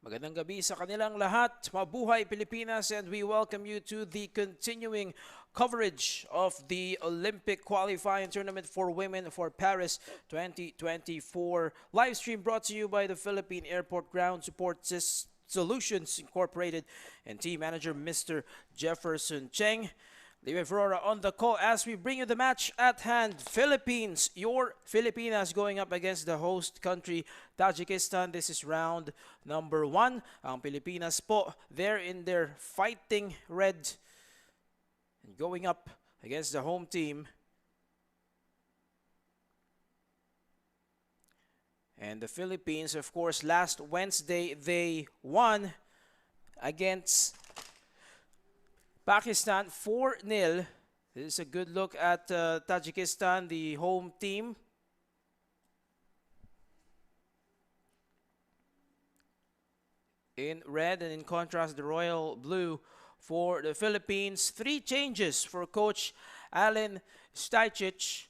Magandang gabi sa kanilang lahat. Mabuhay Pilipinas, and we welcome you to the continuing coverage of the Olympic qualifying tournament for women for Paris 2024. Live stream brought to you by the Philippine Airport Ground Support Solutions Incorporated and team manager Mr. Jefferson Cheng. Leo Aurora on the call as we bring you the match at hand. Philippines, your Filipinas going up against the host country, Tajikistan. This is round number 1. Ang Pilipinas po, they're in their fighting red and going up against the home team. And the Philippines, of course, last Wednesday, they won against Pakistan 4-0. This is a good look at Tajikistan, the home team. In red, and in contrast, the royal blue for the Philippines. 3 changes for Coach Alen Stajcic.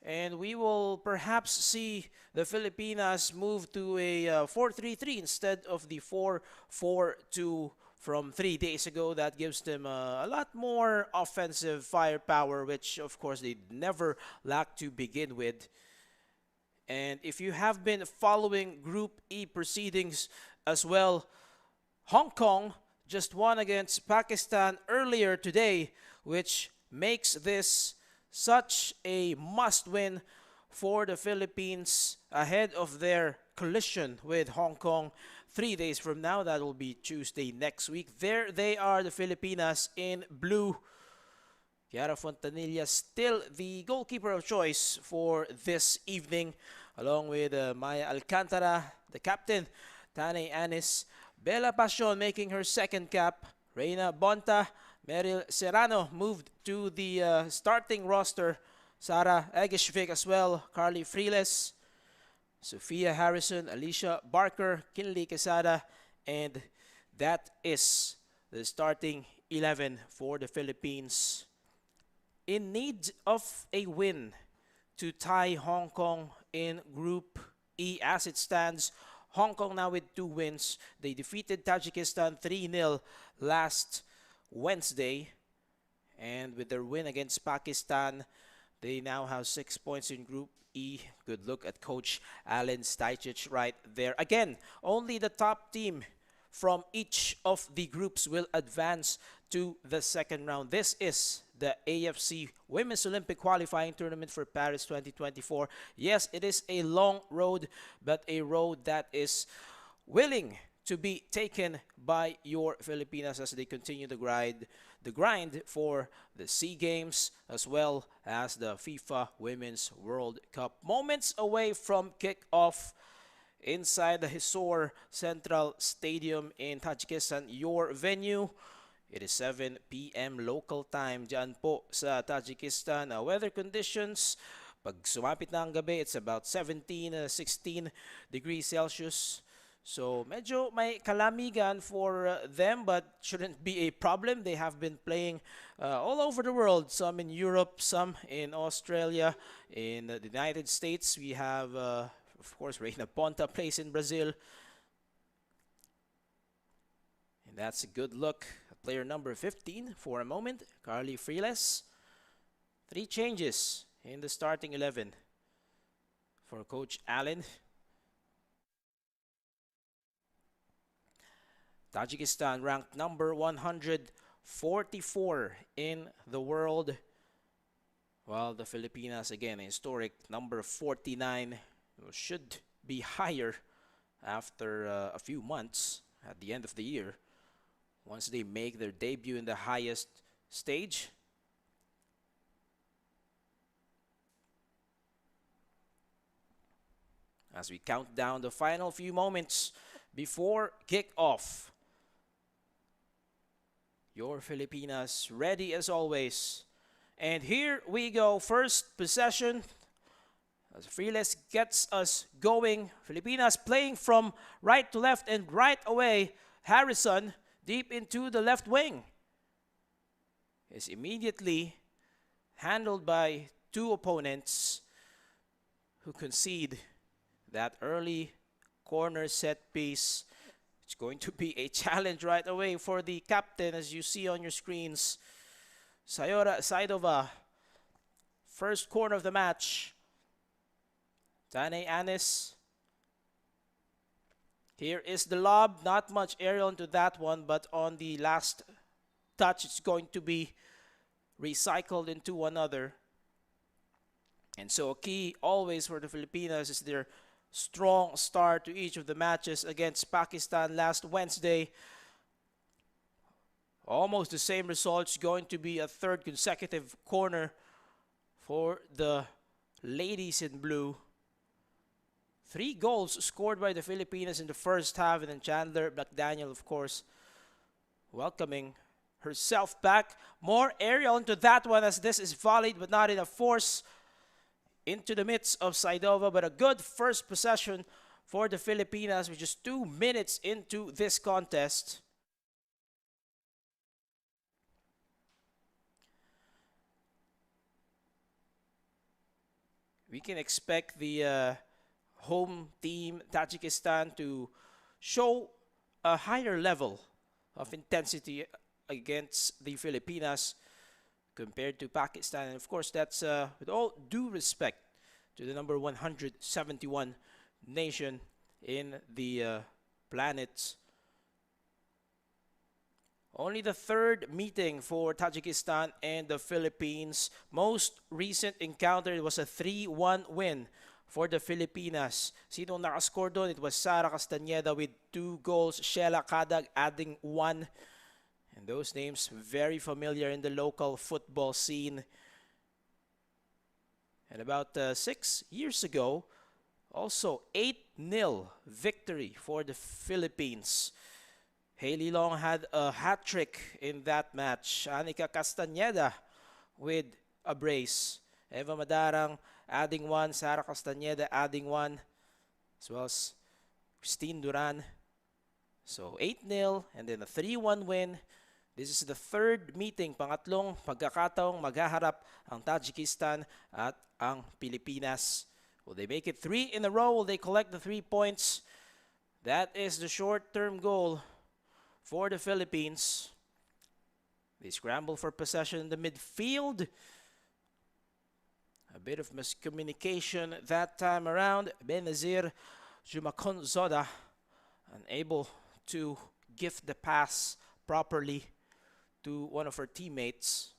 And we will perhaps see the Filipinas move to a 4-3-3 instead of the 4-4-2 from 3 days ago. That gives them a lot more offensive firepower, which of course they never lacked to begin with. And if you have been following Group E proceedings as well, Hong Kong just won against Pakistan earlier today, which makes this such a must-win for the Philippines ahead of their collision with Hong Kong 3 days from now. That will be Tuesday next week. There they are, the Filipinas in blue. Chiara Fontanilla still the goalkeeper of choice for this evening, along with Maya Alcantara, the captain, Tane Anis, Bella Pasion making her second cap, Reina Bonta, Meryl Serrano moved to the starting roster, Sarah Egeshvik as well, Carly Friles, Sophia Harrison, Alicia Barker, Kinley Quesada, and that is the starting 11 for the Philippines. In need of a win to tie Hong Kong in Group E as it stands. Hong Kong now with 2 wins. They defeated Tajikistan 3-0 last Wednesday. And with their win against Pakistan, they now have 6 points in Group E. Good look at Coach Alen Stajcic right there. Again, only the top team from each of the groups will advance to the second round. This is the AFC Women's Olympic Qualifying Tournament for Paris 2024. Yes, it is a long road, but a road that is willing to be taken by your Filipinas as they continue the grind for the SEA Games as well as the FIFA Women's World Cup. Moments away from kickoff inside the Hisor Central Stadium in Tajikistan, your venue. It is 7 p.m. local time dyan po sa Tajikistan. Weather conditions, pag sumapit na ang gabi, it's about 16 degrees Celsius. So medyo may kalamigan for them, but shouldn't be a problem. They have been playing all over the world, some in Europe, some in Australia, in the United States. We have, of course, Reina Ponta plays in Brazil. And that's a good look at player number 15 for a moment, Carly Friles. 3 changes in the starting 11 for Coach Alen. Tajikistan ranked number 144 in the world, while the Filipinas, again, a historic number 49, should be higher after a few months at the end of the year once they make their debut in the highest stage. As we count down the final few moments before kickoff, your Filipinas ready as always. And here we go. First possession as Friles gets us going. Filipinas playing from right to left, and right away, Harrison deep into the left wing is immediately handled by 2 opponents who concede that early corner set piece It's going to be a challenge right away for the captain, as you see on your screens. Sayora Saidova, first corner of the match. Tane Anis. Here is the lob. Not much aerial into that one, but on the last touch, it's going to be recycled into another. And so a key always for the Filipinas is their strong start to each of the matches against Pakistan last Wednesday. Almost the same results, going to be a third consecutive corner for the ladies in blue. 3 goals scored by the Filipinas in the first half, and then Chandler McDaniel, of course, welcoming herself back. More aerial into that one, as this is volleyed but not enough force into the midst of Saidova. But a good first possession for the Filipinas with just 2 minutes into this contest. We can expect the home team, Tajikistan, to show a higher level of intensity against the Filipinas compared to Pakistan. And of course, that's with all due respect to the number 171 nation in the planet. Only the third meeting for Tajikistan and the Philippines. Most recent encounter, it was a 3-1 win for the Filipinas. Sino nakascore doon? It was Sara Castañeda with 2 goals. Sheila Kadag adding 1. And those names very familiar in the local football scene. And about 6 years ago, also 8-0 victory for the Philippines. Hailey Long had a hat-trick in that match. Anika Castañeda with a brace. Eva Madarang adding 1. Sara Castañeda adding 1. As well as Christine Duran. So 8-0 and then a 3-1 win. This is the third meeting, pangatlong pagkakataong maghaharap ang Tajikistan at ang Pilipinas. Will they make it 3 in a row? Will they collect the 3 points? That is the short-term goal for the Philippines. They scramble for possession in the midfield. A bit of miscommunication that time around. Benazir Jumakonzoda unable to gift the pass properly to one of her teammates.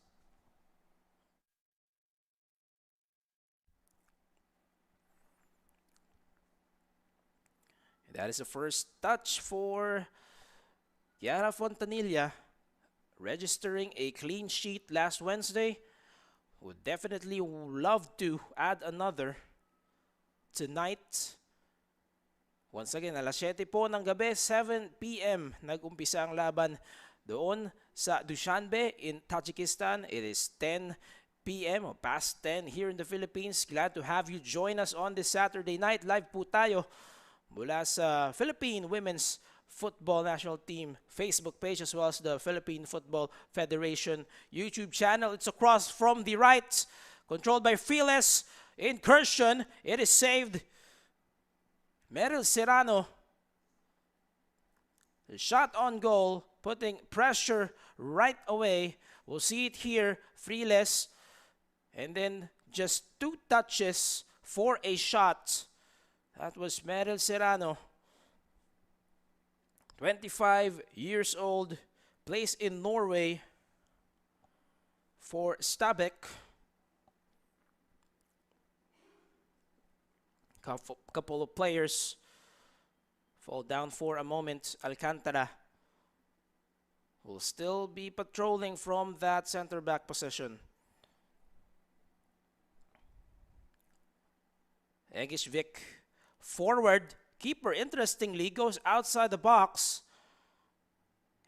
That is the first touch for Yara Fontanilla, registering a clean sheet last Wednesday. Would definitely love to add another tonight. Once again, alas 7 po ng gabi, 7 p.m. nag-umpisa ang laban doon sa Dushanbe in Tajikistan. It is 10 p.m. or past 10 here in the Philippines. Glad to have you join us on this Saturday night. Live po tayo mula sa Philippine Women's Football National Team Facebook page, as well as the Philippine Football Federation YouTube channel. It's across from the right, controlled by Fearless. Incursion, it is saved. Meryl Serrano, the shot on goal, putting pressure right away. We'll see it here, Fearless, and then just 2 touches for a shot. That was Meryl Serrano. 25 years old, plays in Norway for Stabæk. Couple of players fall down for a moment. Alcantara will still be patrolling from that center back position. Egishvik forward. Keeper, interestingly, goes outside the box.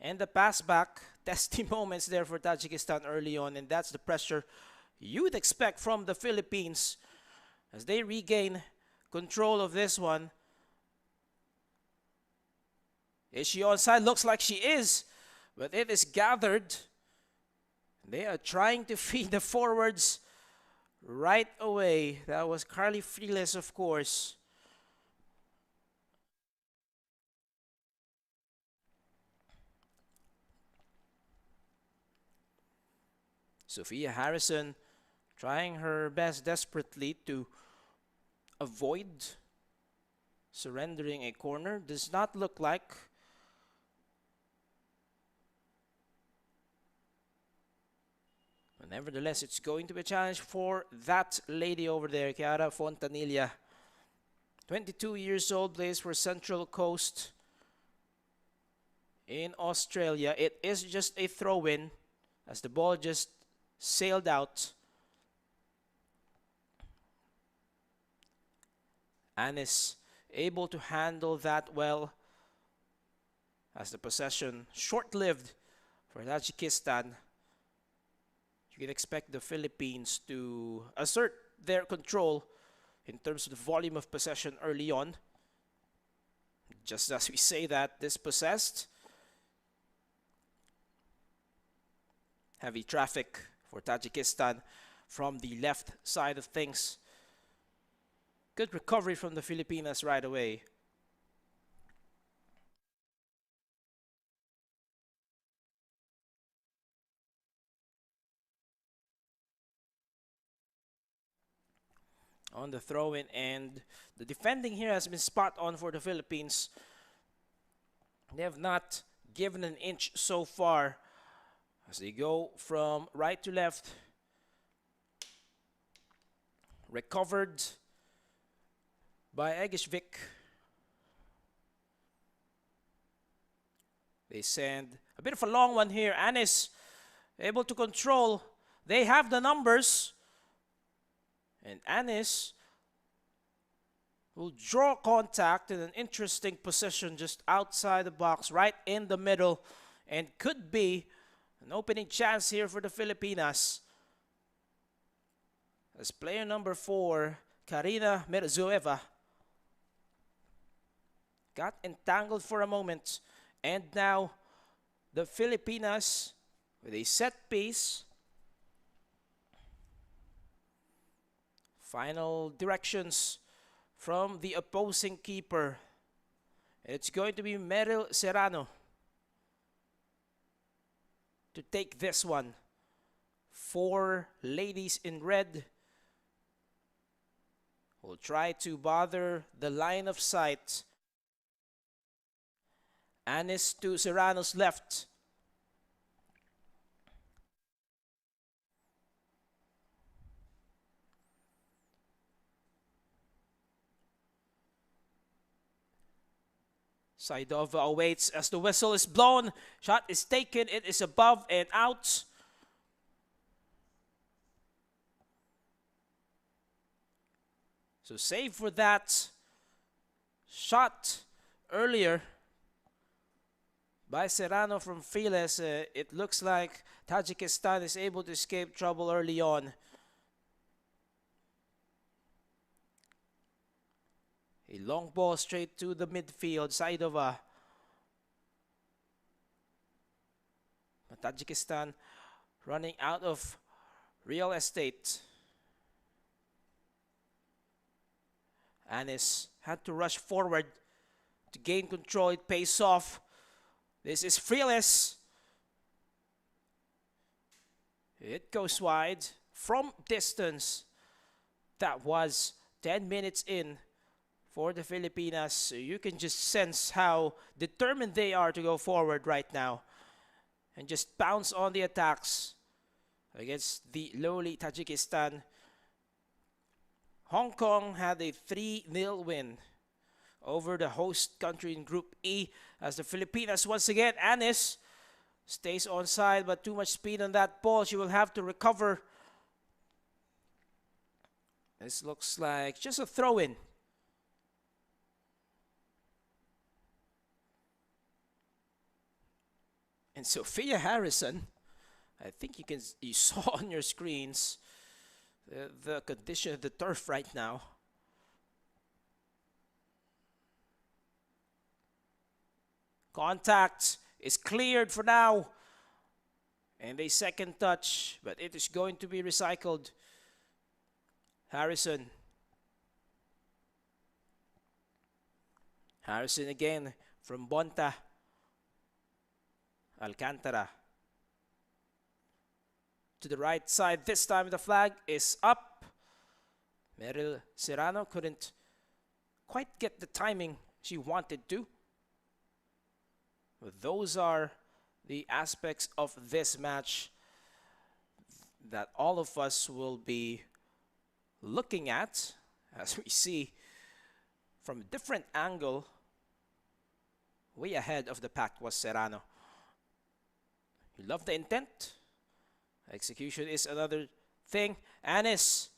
And the pass back. Testy moments there for Tajikistan early on. And that's the pressure you would expect from the Philippines as they regain control of this one. Is she onside? Looks like she is. But it is gathered. They are trying to feed the forwards right away. That was Carly Fearless, of course. Sophia Harrison trying her best desperately to avoid surrendering a corner. Does not look like. But nevertheless, it's going to be a challenge for that lady over there, Chiara Fontanilla. 22 years old, plays for Central Coast in Australia. It is just a throw-in as the ball just sailed out. Anis able to handle that well as the possession short-lived for Tajikistan. You can expect the Philippines to assert their control in terms of the volume of possession early on. Just as we say that, dispossessed. Heavy traffic for Tajikistan from the left side of things. Good recovery from the Filipinas right away. On the throw-in, and the defending here has been spot on for the Philippines. They have not given an inch so far as they go from right to left. Recovered by Egishvik. They send a bit of a long one here. Anis able to control. They have the numbers. And Anis will draw contact in an interesting position just outside the box, right in the middle. And could be an opening chance here for the Filipinas. As player number 4, Karina Mirzoeva, got entangled for a moment. And now the Filipinas with a set piece. Final directions from the opposing keeper. It's going to be Meryl Serrano to take this one. 4 ladies in red will try to bother the line of sight. Anis to Serrano's left. Saidova awaits as the whistle is blown. Shot is taken. It is above and out. So save for that shot earlier by Serrano from Files. It looks like Tajikistan is able to escape trouble early on. A long ball straight to the midfield. Saidova. But Tajikistan running out of real estate. Anis had to rush forward to gain control. It pays off. This is Freeless. It goes wide from distance. That was 10 minutes in for the Filipinas. You can just sense how determined they are to go forward right now and just pounce on the attacks against the lowly Tajikistan. Hong Kong had a 3-0 win over the host country in Group E as the Filipinas once again. Anis stays onside, but too much speed on that ball. She will have to recover. This looks like just a throw-in. And Sophia Harrison, I think you saw on your screens the condition of the turf right now. Contact is cleared for now. And a second touch, but it is going to be recycled. Harrison. Harrison again from Bonta. Alcantara to the right side. This time the flag is up. Meryl Serrano couldn't quite get the timing she wanted to. But those are the aspects of this match that all of us will be looking at as we see from a different angle. Way ahead of the pack was Serrano. You love the intent. Execution is another thing. Anis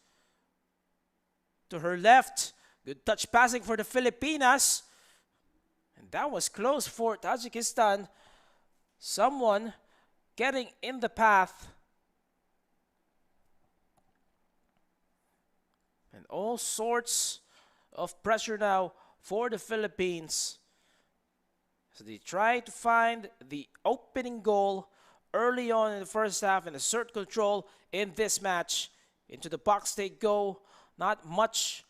to her left. Good touch passing for the Filipinas. And that was close for Tajikistan. Someone getting in the path. And all sorts of pressure now for the Philippines. So they try to find the opening goal early on in the first half and assert control in this match. Into the box they go. Not much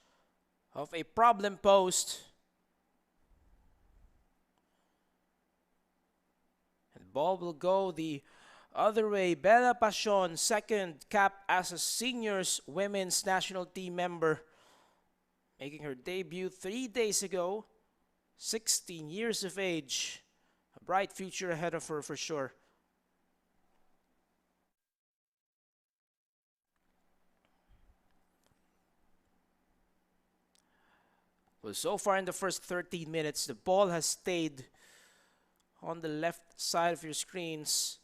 of a problem posed. And ball will go the other way. Bella Pasion, second cap as a seniors women's national team member. Making her debut 3 days ago. 16 years of age. A bright future ahead of her for sure. Well, so far in the first 13 minutes, the ball has stayed on the left side of your screens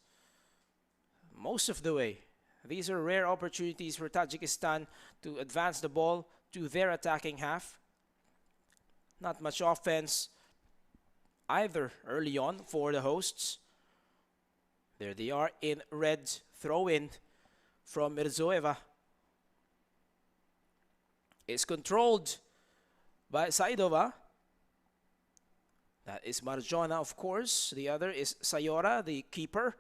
most of the way. These are rare opportunities for Tajikistan to advance the ball to their attacking half. Not much offense either early on for the hosts. There they are in red. Throw in from Mirzoeva. It's controlled by Saidova. That is Marjona, of course. The other is Sayora, the keeper.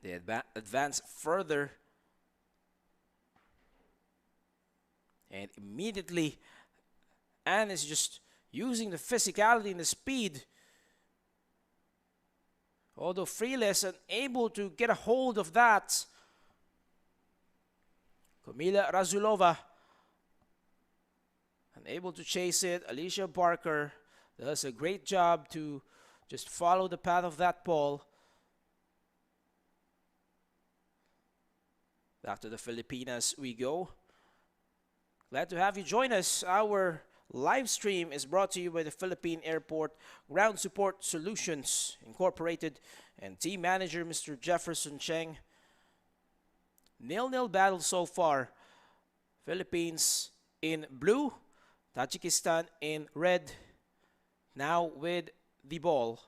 They advance further. And immediately, Anne is just using the physicality and the speed. Although Freeless unable to get a hold of that. Kamila Razulova unable to chase it. Alicia Barker does a great job to just follow the path of that ball. Back to the Filipinas we go. Glad to have you join us. Our live stream is brought to you by the Philippine Airport Ground Support Solutions Incorporated and team manager Mr. Jefferson Cheng. 0-0 battle so far. Philippines in blue, Tajikistan in red. Now with the ball.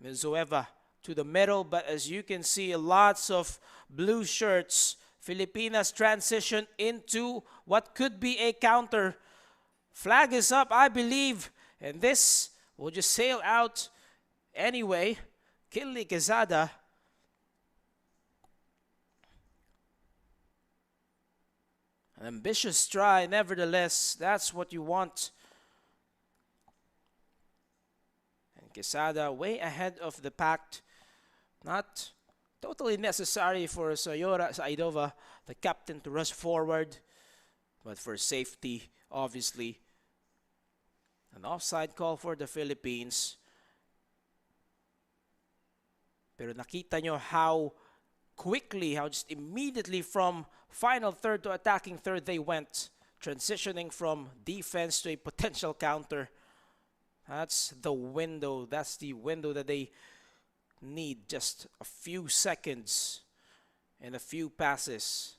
Mirzoeva to the middle, but as you can see, lots of blue shirts. Filipinas transition into what could be a counter. Flag is up, I believe, and this will just sail out anyway. Kinley Quezada. An ambitious try, nevertheless. That's what you want. And Quezada way ahead of the pack. Not totally necessary for Sayora Saidova, the captain, to rush forward. But for safety, obviously. An offside call for the Philippines. Pero nakita nyo how quickly, how just immediately from final third to attacking third they went. Transitioning from defense to a potential counter. That's the window. That's the window that they need. Just a few seconds and a few passes.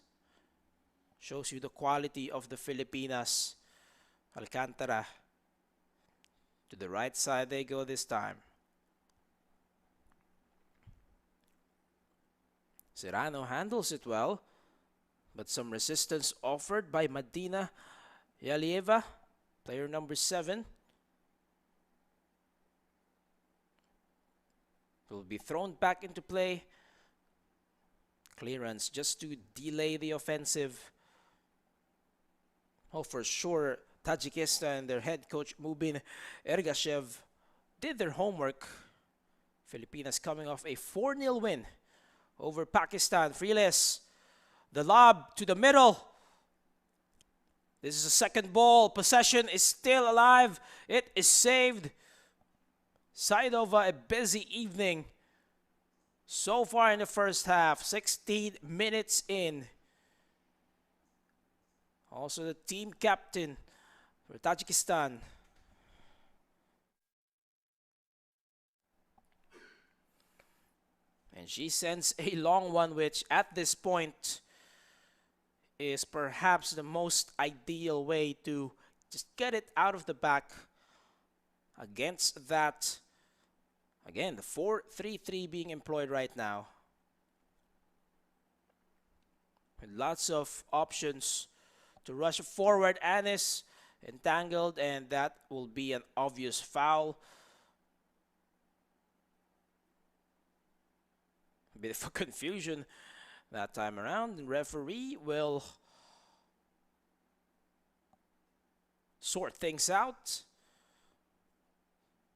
Shows you the quality of the Filipinas. Alcantara. To the right side they go this time. Serrano handles it well, but some resistance offered by Madina Yalieva, player number 7. Will be thrown back into play. Clearance just to delay the offensive. Oh, for sure, Tajikistan, their head coach Mubin Ergashev did their homework. Filipinas coming off a 4-0 win over Pakistan. Freeless, the lob to the middle. This is a second ball. Possession is still alive. It is saved. Saidova, a busy evening so far in the first half. 16 minutes in. Also the team captain for Tajikistan. And she sends a long one, which at this point is perhaps the most ideal way to just get it out of the back against that. Again, the 4-3-3 being employed right now. With lots of options to rush forward. Anis entangled, and that will be an obvious foul. A bit of a confusion that time around. The referee will sort things out.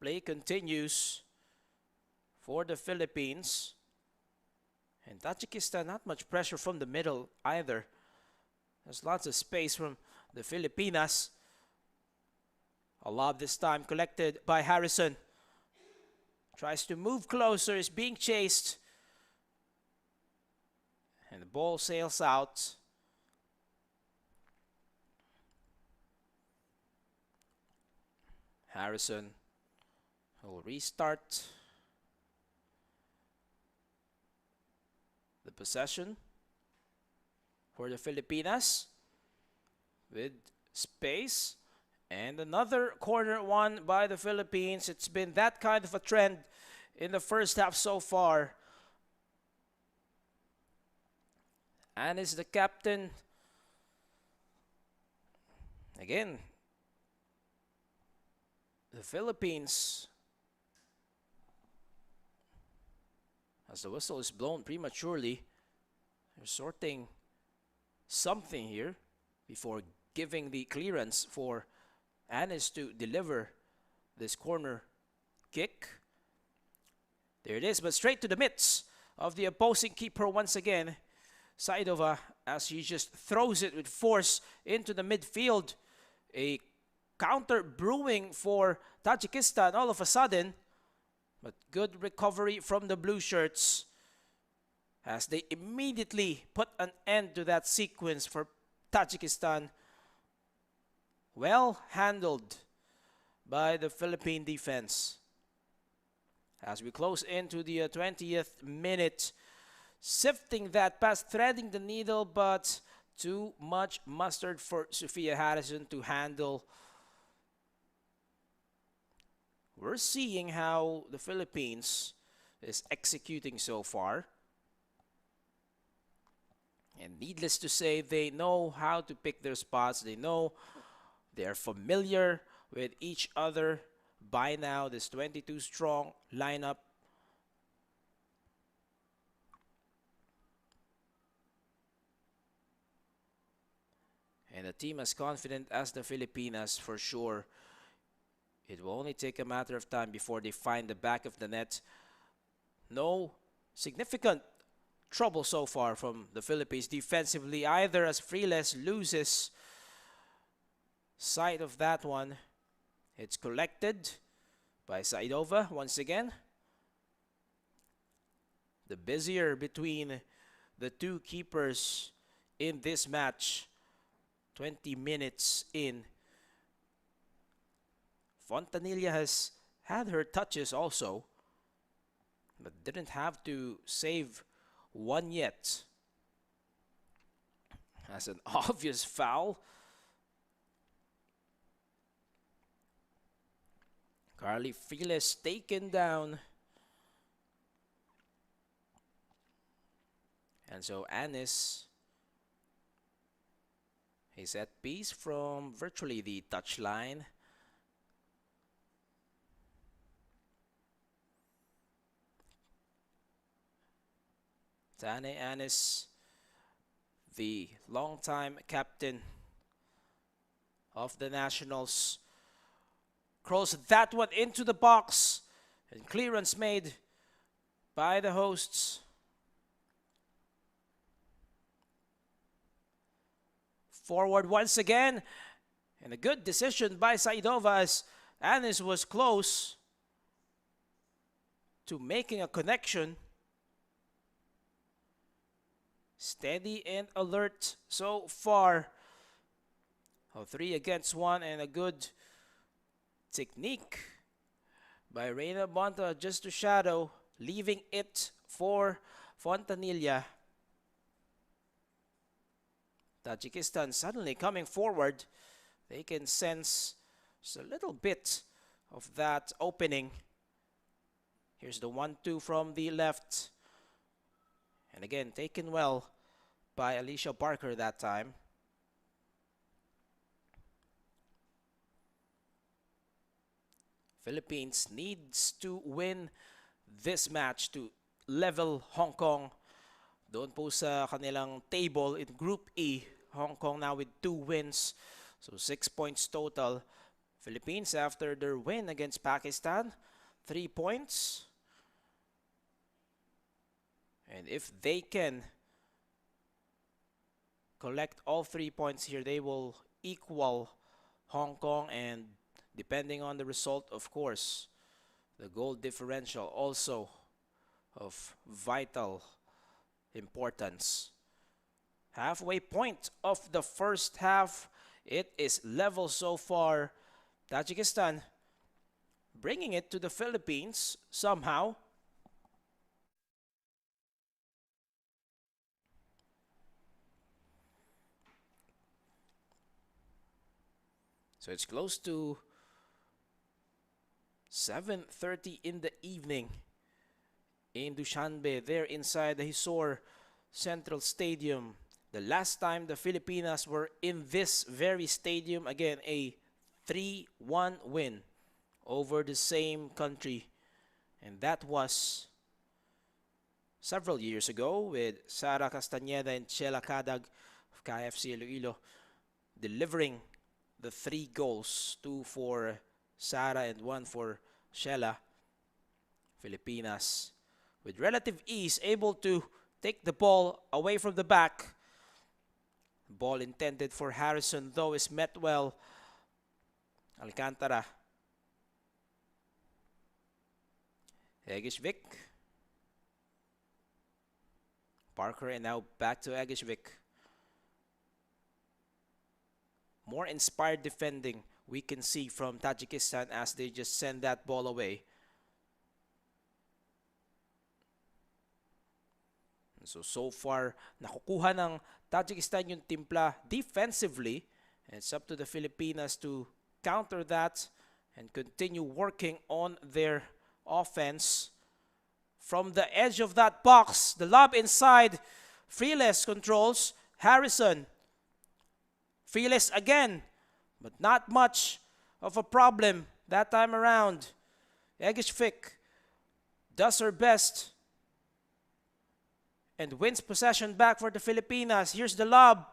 Play continues for the Philippines. And Tajikistan, not much pressure from the middle either. There's lots of space from the Filipinas. A lob this time collected by Harrison. Tries to move closer, is being chased. And the ball sails out. Harrison will restart the possession for the Filipinas with space. And another corner won by the Philippines. It's been that kind of a trend in the first half so far. And is the captain. Again, the Philippines, as the whistle is blown prematurely, they're sorting something here before giving the clearance for Anis to deliver this corner kick. There it is, but straight to the midst of the opposing keeper once again. Saidova, as he just throws it with force into the midfield. A counter brewing for Tajikistan all of a sudden. But good recovery from the blue shirts as they immediately put an end to that sequence for Tajikistan. Well handled by the Philippine defense. As we close into the 20th minute, sifting that pass, threading the needle, but too much mustard for Sophia Harrison to handle. We're seeing how the Philippines is executing so far. And needless to say, they know how to pick their spots. They know they're familiar with each other by now. This 22-strong lineup. And a team as confident as the Filipinas, for sure, it will only take a matter of time before they find the back of the net. No significant trouble so far from the Philippines defensively either, as Freeless loses sight of that one. It's collected by Saidova once again. The busier between the two keepers in this match. 20 minutes in. Fontanilla has had her touches also, but didn't have to save one yet. That's an obvious foul. Carly Freeless taken down. And so Anis, a set piece from virtually the touchline. Tane Anis, the longtime captain of the Nationals, Cross that one into the box. And clearance made by the hosts. Forward once again. And a good decision by Saidova as Anis was close to making a connection. Steady and alert so far. 3 against 1 and a good technique by Reina Bonta just to shadow, leaving it for Fontanilla. Tajikistan suddenly coming forward. They can sense just a little bit of that opening. Here's the 1-2 from the left. And again, taken well by Alicia Parker that time. Philippines needs to win this match to level Hong Kong. Doon po sa kanilang table in Group E, Hong Kong now with 2 wins. So 6 points total. Philippines after their win against Pakistan, 3 points. And if they can collect all 3 points here, they will equal Hong Kong, and depending on the result, of course, the goal differential also of vital importance. Halfway point of the first half. It is level so far. Tajikistan bringing it to the Philippines somehow. So it's close to 7:30 in the evening in Dushanbe, there inside the Hisor Central Stadium. The last time the Filipinas were in this very stadium, again, a 3-1 win over the same country. And that was several years ago with Sara Castañeda and Chela Cadag of KFC Iloilo delivering the 3 goals, 2 for Sara and 1 for Shela. Filipinas with relative ease able to take the ball away from the back. Ball intended for Harrison though is met well. Alcantara. Egishvik. Parker, and now back to Egishvik. More inspired defending we can see from Tajikistan as they just send that ball away. So far, nakukuha ng Tajikistan yung timpla defensively. And it's up to the Filipinas to counter that and continue working on their offense. From the edge of that box, the lob inside. Friles controls. Harrison. Friles again. But not much of a problem that time around. Egishvik does her best and wins possession back for the Filipinas. Here's the lob.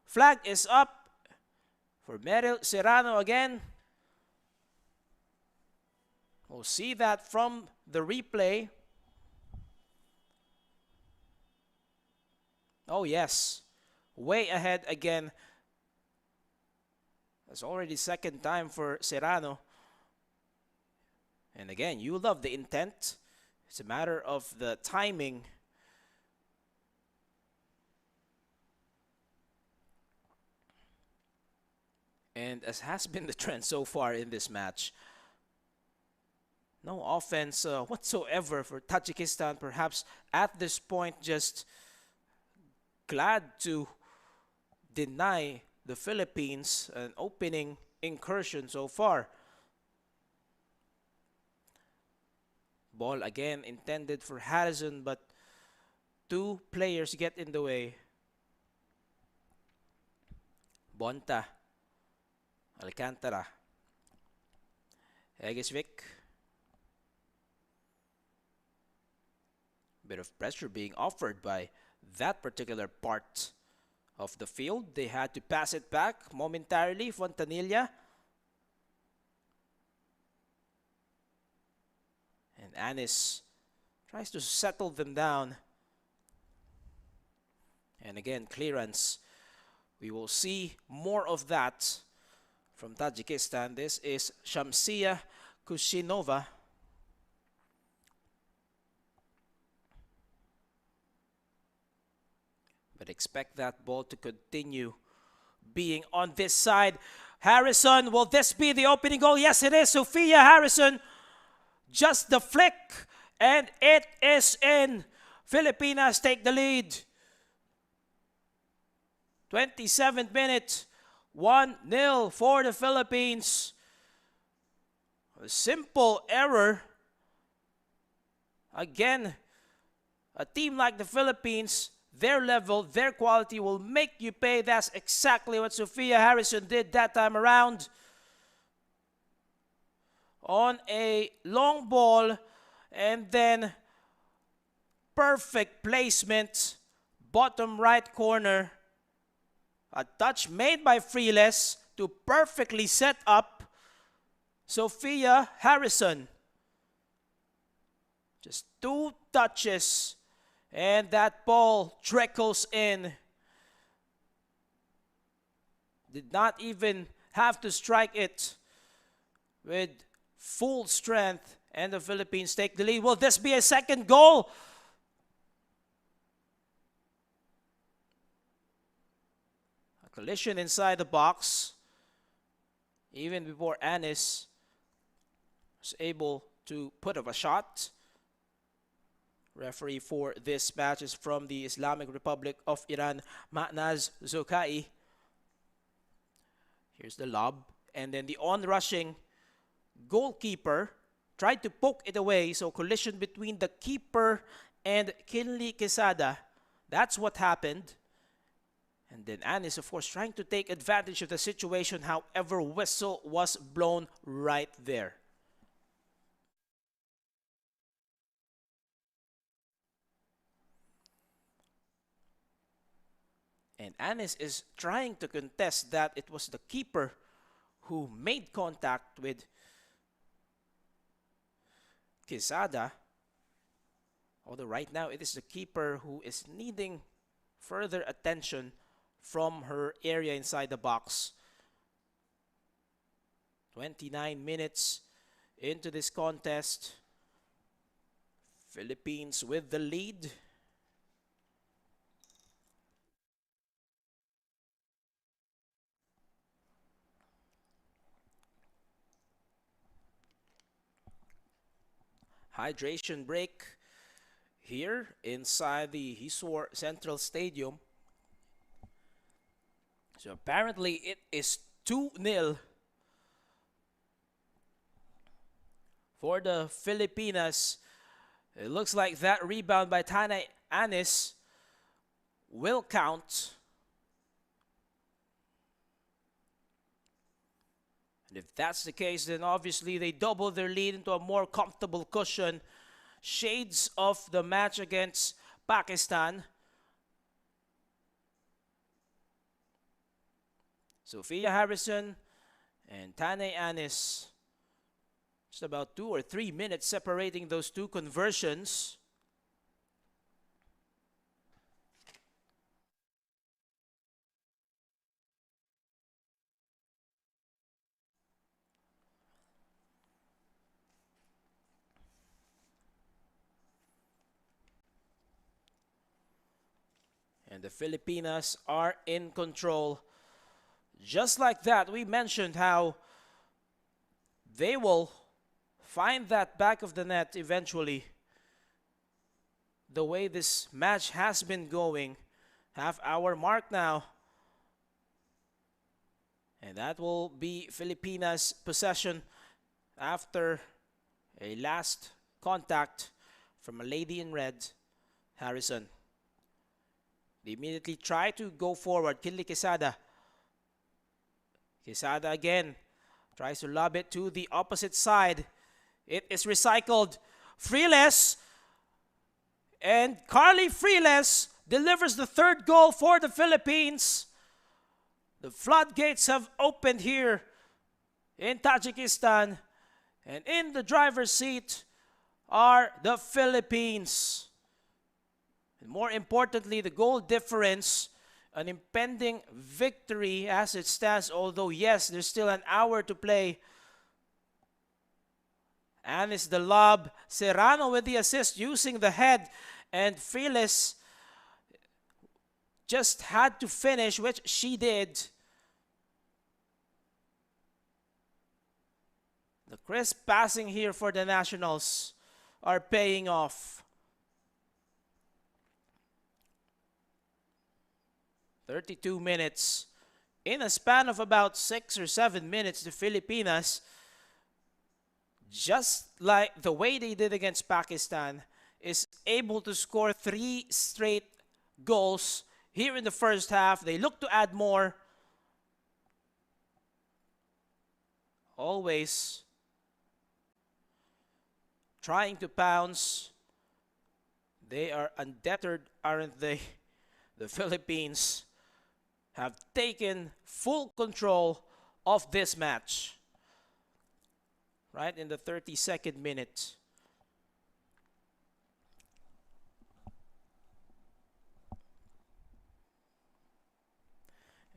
Flag is up for Meryl Serrano again. We'll see that from the replay. Oh yes, way ahead again. That's already second time for Serrano. And again, you love the intent. It's a matter of the timing. And as has been the trend so far in this match, no offense whatsoever for Tajikistan. Perhaps at this point just glad to deny the Philippines an opening incursion so far. Ball again intended for Harrison, but 2 players get in the way. Bonta. Alcantara. Egishvik. Bit of pressure being offered by that particular part of the field. They had to pass it back momentarily. Fontanilla. And Anis tries to settle them down. And again, clearance. We will see more of that from Tajikistan. This is Shamsia Kushinova. But expect that ball to continue being on this side. Harrison, will this be the opening goal? Yes, it is. Sophia Harrison, just the flick, and it is in. Filipinas take the lead. 27th minute, 1-0 for the Philippines. A simple error. Again, a team like the Philippines, their level, their quality will make you pay. That's exactly what Sophia Harrison did that time around. On a long ball, and then perfect placement, bottom right corner. A touch made by Freeles to perfectly set up Sophia Harrison. Just 2 touches and that ball trickles in. Did not even have to strike it with full strength, and the Philippines take the lead. Will this be a second goal? Collision inside the box, even before Anis was able to put up a shot. Referee for this match is from the Islamic Republic of Iran, Mahnaz Zokai. Here's the lob, and then the on-rushing goalkeeper tried to poke it away, so collision between the keeper and Kinley Quesada. That's what happened. And then Anis, of course, trying to take advantage of the situation. However, whistle was blown right there. And Anis is trying to contest that it was the keeper who made contact with Quesada. Although right now it is the keeper who is needing further attention from her area inside the box. 29 minutes into this contest. Philippines with the lead. Hydration break here inside the Hisor Central Stadium. So apparently it is 2-0 for the Filipinas. It looks like that rebound by Tana Anis will count. And if that's the case, then obviously they double their lead into a more comfortable cushion. Shades of the match against Pakistan. Sophia Harrison and Tane Anis. Just about 2 or 3 minutes separating those two conversions. And the Filipinas are in control. Just like that, we mentioned how they will find that back of the net eventually. The way this match has been going. Half-hour mark now. And that will be Filipinas' possession after a last contact from a lady in red, Harrison. They immediately try to go forward. Kinley Quesada. Quesada again tries to lob it to the opposite side. It is recycled. Freeles. And Carly Freeles delivers the third goal for the Philippines. The floodgates have opened here in Tajikistan. And in the driver's seat, are the Philippines. And more importantly, the goal difference, an impending victory as it stands, although yes, there's still an hour to play. And it's the lob. Serrano with the assist using the head, and Fearless just had to finish, which she did. The crisp passing here for the Nationals are paying off. 32 minutes. In a span of about 6 or 7 minutes, the Filipinas, just like the way they did against Pakistan, is able to score 3 straight goals here in the first half. They look to add more. Always trying to pounce. They are undeterred, aren't they? The Philippines have taken full control of this match. Right in the 32nd minute.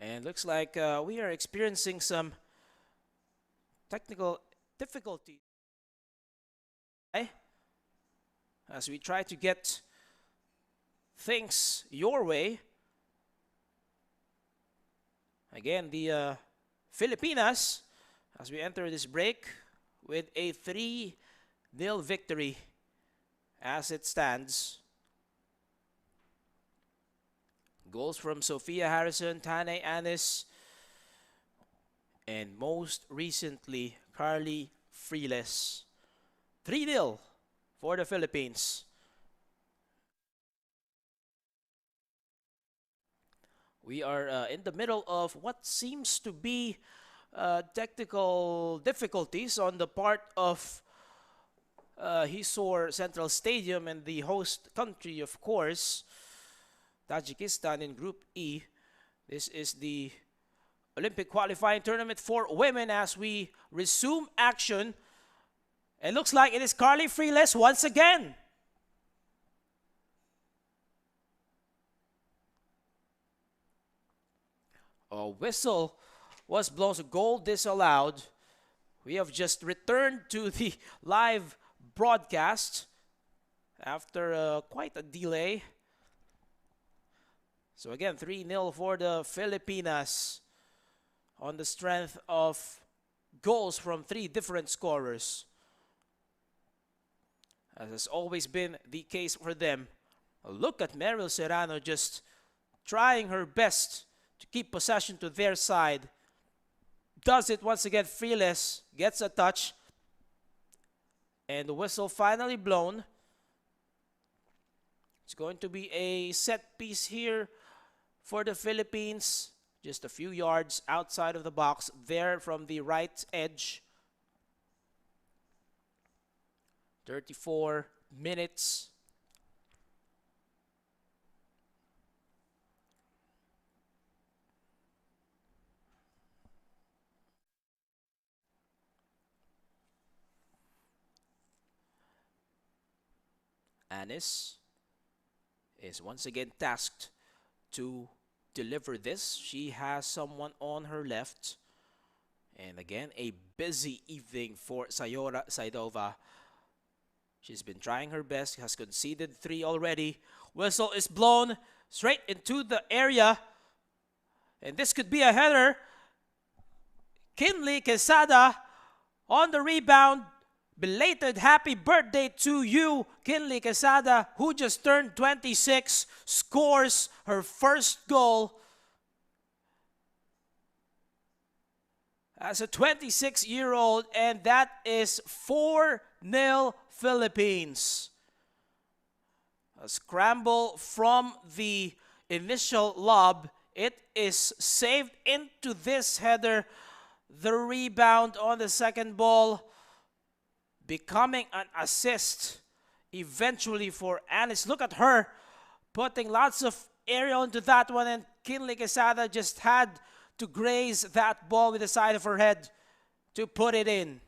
And looks like we are experiencing some technical difficulty as we try to get things your way. Again, the Filipinas, as we enter this break, with a 3-0 victory as it stands. Goals from Sophia Harrison, Tane Anis, and most recently, Carly Freeless. 3-0 for the Philippines. We are in the middle of what seems to be technical difficulties on the part of Hisor Central Stadium and the host country, of course, Tajikistan in Group E. This is the Olympic qualifying tournament for women as we resume action. It looks like it is Carly Freeless once again. A whistle was blown, so goal disallowed. We have just returned to the live broadcast after quite a delay. So again, 3-0 for the Filipinas on the strength of goals from 3 different scorers. As has always been the case for them. Look at Meryl Serrano just trying her best to keep possession to their side. Does it once again. Fearless gets a touch. And the whistle finally blown. It's going to be a set piece here for the Philippines. Just a few yards outside of the box there from the right edge. 34 minutes. Anis is once again tasked to deliver this. She has someone on her left. And again, a busy evening for Sayora Saidova. She's been trying her best, has conceded 3 already. Whistle is blown straight into the area. And this could be a header. Kinley Quesada on the rebound. Belated happy birthday to you, Kinley Quesada, who just turned 26, scores her first goal as a 26-year-old, and that is 4-0 Philippines. A scramble from the initial lob. It is saved into this header. The rebound on the second ball becoming an assist eventually for Anis. Look at her putting lots of aerial into that one, and Kinley Quesada just had to graze that ball with the side of her head to put it in.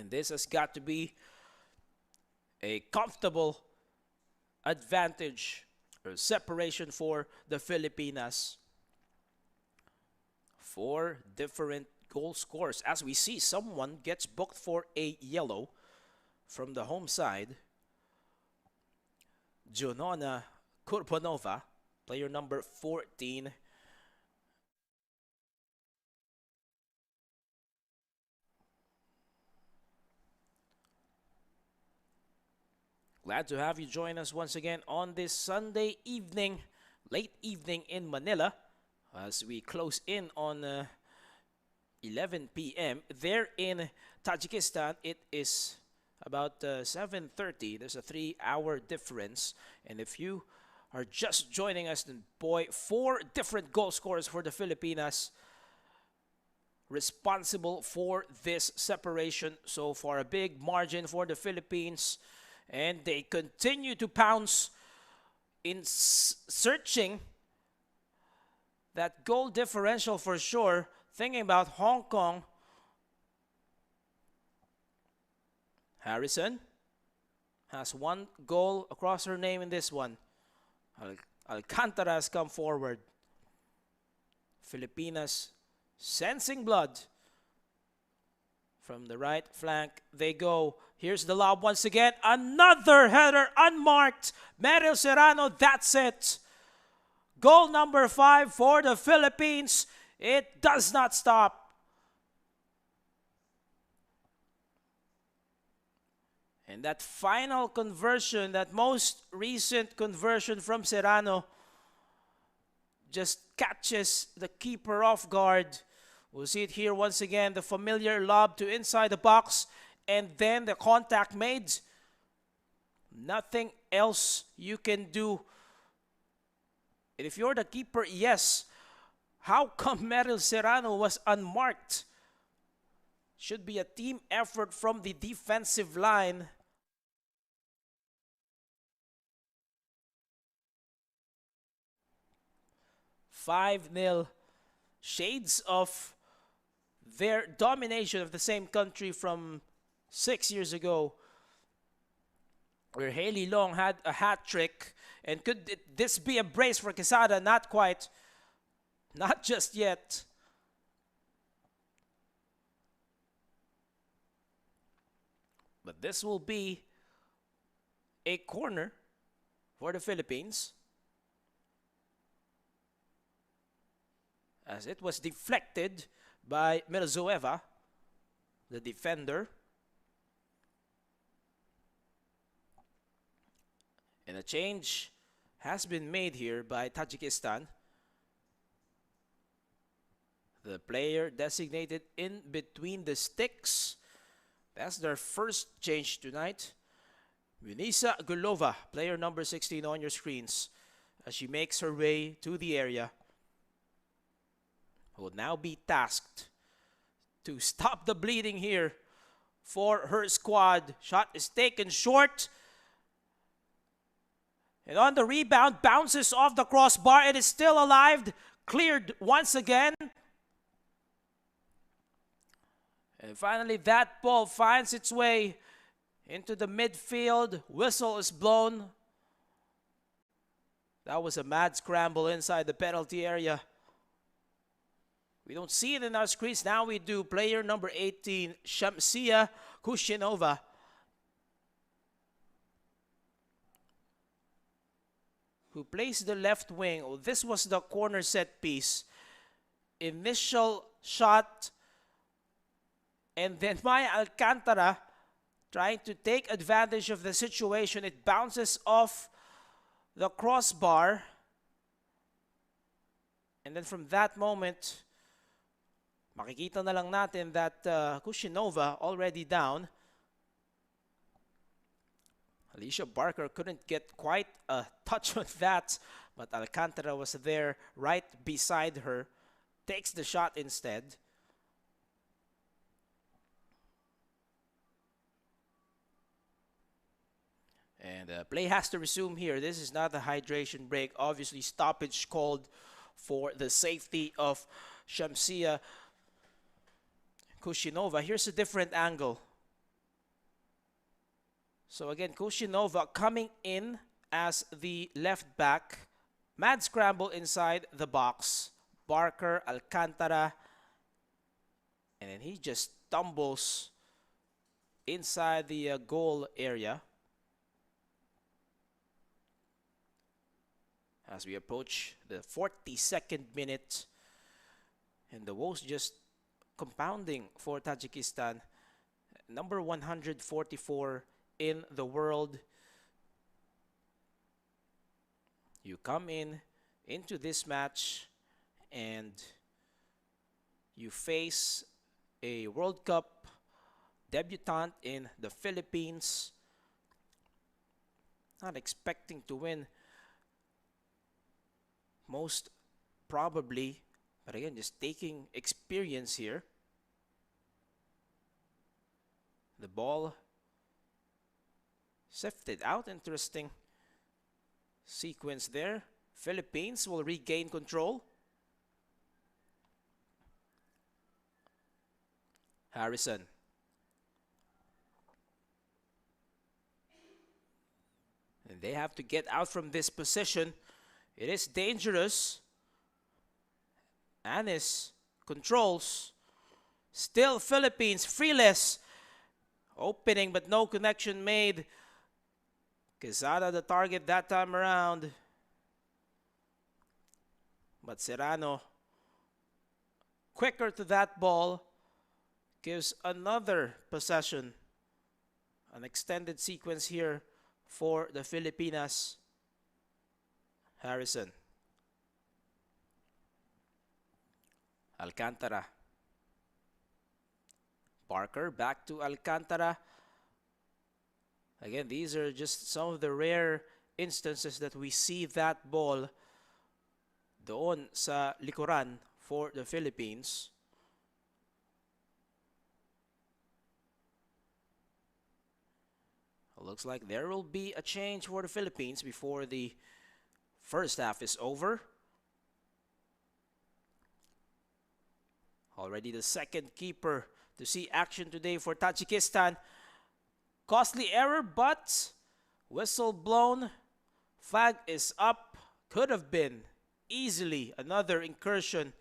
And this has got to be a comfortable advantage or separation for the Filipinas. 4 different goal scores. As we see, someone gets booked for a yellow from the home side. Jonona Kurbanova, player number 14. Glad to have you join us once again on this Sunday evening, late evening in Manila, as we close in on 11 p.m. There in Tajikistan, it is about 7:30. There's a 3-hour difference. And if you are just joining us, then boy, 4 different goal scorers for the Filipinas responsible for this separation so far. A big margin for the Philippines. And they continue to pounce in searching that goal differential for sure. Thinking about Hong Kong. Harrison has 1 goal across her name in this one. Alcantara has come forward. Filipinas sensing blood. From the right flank they go. Here's the lob once again. Another header unmarked. Meryl Serrano, that's it. Goal number 5 for the Philippines. It does not stop. And that final conversion, that most recent conversion from Serrano, just catches the keeper off guard. We'll see it here once again. The familiar lob to inside the box. And then the contact made. Nothing else you can do. And if you're the keeper, yes. How come Meryl Serrano was unmarked? Should be a team effort from the defensive line. (5-0). Shades of their domination of the same country from 6 years ago, where Haley Long had a hat trick. And could this be a brace for Quesada? Not quite. Not just yet. But this will be a corner for the Philippines, as it was deflected by Mirzoeva, the defender. And a change has been made here by Tajikistan. The player designated in between the sticks. That's their first change tonight. Munisa Gulova, player number 16 on your screens, as she makes her way to the area. Will now be tasked to stop the bleeding here for her squad. Shot is taken short. And on the rebound, bounces off the crossbar. It is still alive. Cleared once again. And finally, that ball finds its way into the midfield. Whistle is blown. That was a mad scramble inside the penalty area. We don't see it in our screens. Now we do. Player number 18, Shamsia Kushinova. Who plays the left wing. Oh, this was the corner set piece. Initial shot. And then Maya Alcantara trying to take advantage of the situation. It bounces off the crossbar. And then from that moment, makikita na lang natin that Kushinova already down. Alicia Barker couldn't get quite a touch on that, but Alcantara was there right beside her. Takes the shot instead. And play has to resume here. This is not a hydration break. Obviously, stoppage called for the safety of Shamsia Kushinova. Here's a different angle. So again, Kushinova coming in as the left back. Mad scramble inside the box. Barker, Alcantara, and then he just tumbles inside the goal area. As we approach the 42nd minute, and the woes just compounding for Tajikistan. Number 144 in the world. You come into this match and you face a World Cup debutant in the Philippines, not expecting to win most probably, but again, just taking experience here. The ball sifted out. Interesting sequence there. Philippines will regain control. Harrison. And they have to get out from this position. It is dangerous. Anis controls. Still Philippines freeless. Opening but no connection made. Quezada the target that time around. But Serrano, quicker to that ball, gives another possession. An extended sequence here for the Filipinas. Harrison. Alcantara. Barker back to Alcantara. Again, these are just some of the rare instances that we see that ball doon sa likuran for the Philippines. Looks like there will be a change for the Philippines before the first half is over. Already the second keeper to see action today for Tajikistan. Costly error, but whistle blown. Flag is up. Could have been easily another incursion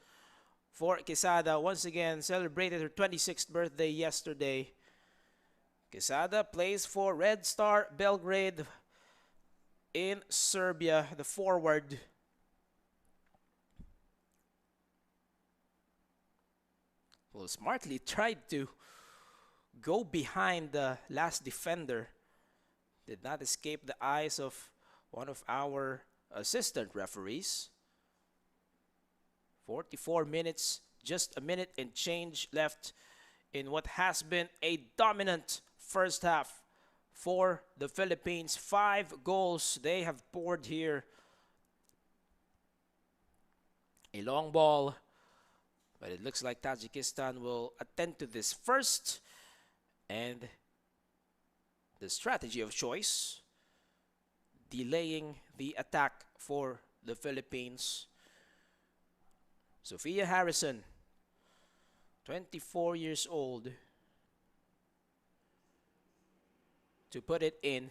for Quezada. Once again, celebrated her 26th birthday yesterday. Quezada plays for Red Star Belgrade in Serbia, the forward. Well, smartly tried to go behind the last defender. Did not escape the eyes of one of our assistant referees. 44 minutes, just a minute and change left in what has been a dominant first half for the Philippines. 5 goals they have poured here. A long ball, but it looks like Tajikistan will attend to this first. And the strategy of choice, delaying the attack for the Philippines. Sophia Harrison, 24 years old, to put it in.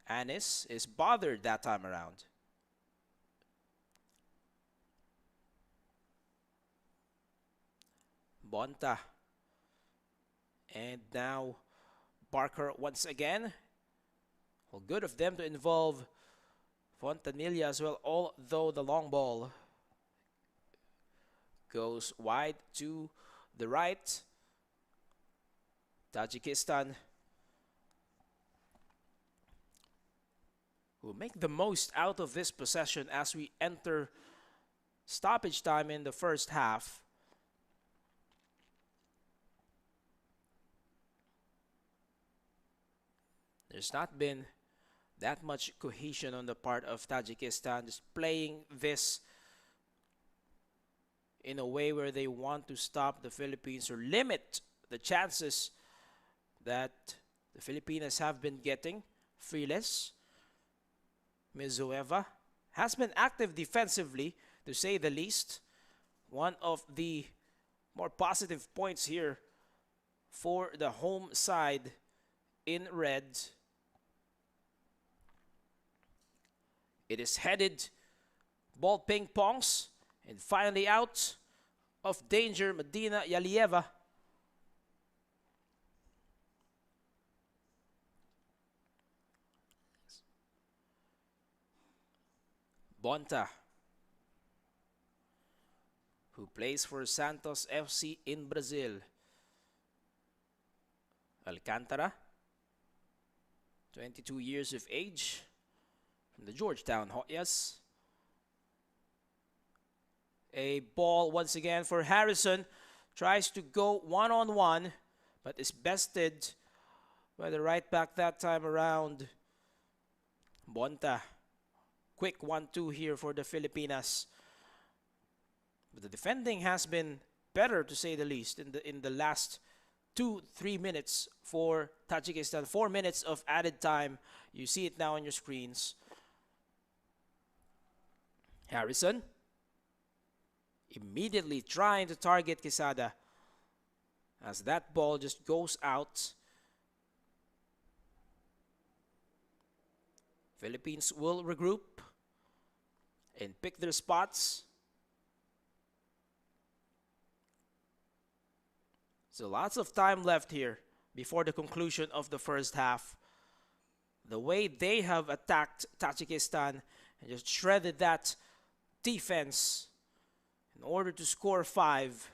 Anis is bothered that time around. Bonta. And now Barker once again. Well, good of them to involve Fontanilla as well, although the long ball goes wide to the right. Tajikistan will make the most out of this possession as we enter stoppage time in the first half. There's not been that much cohesion on the part of Tajikistan, just playing this in a way where they want to stop the Philippines or limit the chances that the Filipinas have been getting. Friles, Mizueva has been active defensively, to say the least. One of the more positive points here for the home side in red. It is headed ball ping pongs and finally out of danger. Medina Yalieva. Bonta, who plays for Santos FC in Brazil. Alcantara, 22 years of age, from the Georgetown Hoyas. A ball once again for Harrison. Tries to go one-on-one, but is bested by the right back that time around. Bonta. Quick 1-2 here for the Filipinas. But the defending has been better, to say the least, in the last 2-3 minutes for Tajikistan. 4 minutes of added time. You see it now on your screens. Harrison immediately trying to target Quesada as that ball just goes out. Philippines will regroup and pick their spots. So lots of time left here before the conclusion of the first half. The way they have attacked Tajikistan and just shredded that defense in order to score 5.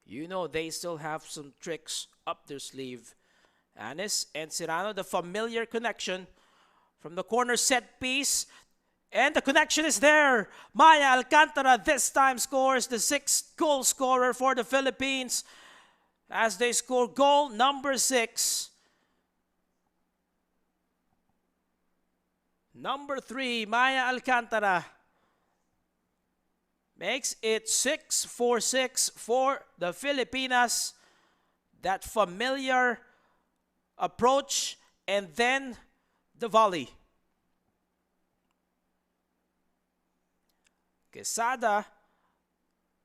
You know they still have some tricks up their sleeve. Anis and Serrano, the familiar connection from the corner set piece. And the connection is there. Maya Alcantara this time scores the 6th goal scorer for the Philippines as they score goal number 6. Number 3, Maya Alcantara makes it 6-4-6 for the Filipinas. That familiar approach and then the volley. Quesada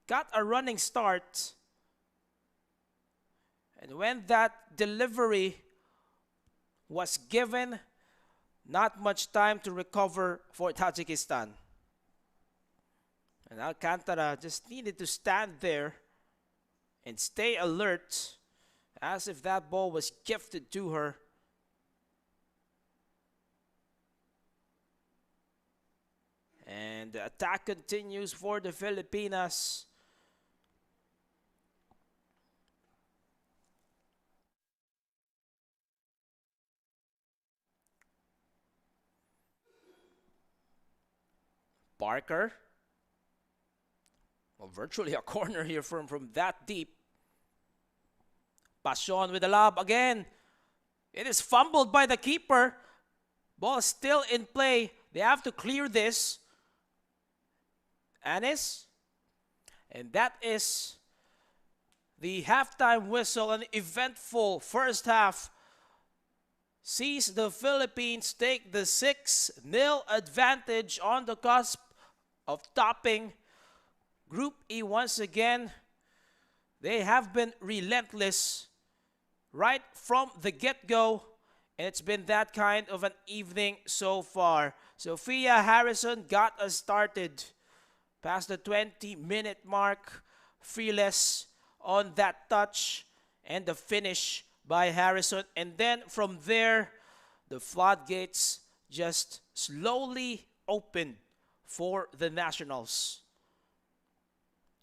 got a running start, and when that delivery was given, not much time to recover for Tajikistan. And Alcantara just needed to stand there and stay alert as if that ball was gifted to her. And the attack continues for the Filipinas. Parker. Well, virtually a corner here from that deep. Pasion with the lob again. It is fumbled by the keeper. Ball still in play. They have to clear this. Anis. And that is the halftime whistle. An eventful first half sees the Philippines take the 6-0 advantage on the cusp of topping Group E once again. They have been relentless right from the get-go, and it's been that kind of an evening so far. Sophia Harrison got us started past the 20-minute mark. Fearless on that touch and the finish by Harrison. And then from there, the floodgates just slowly opened for the Nationals.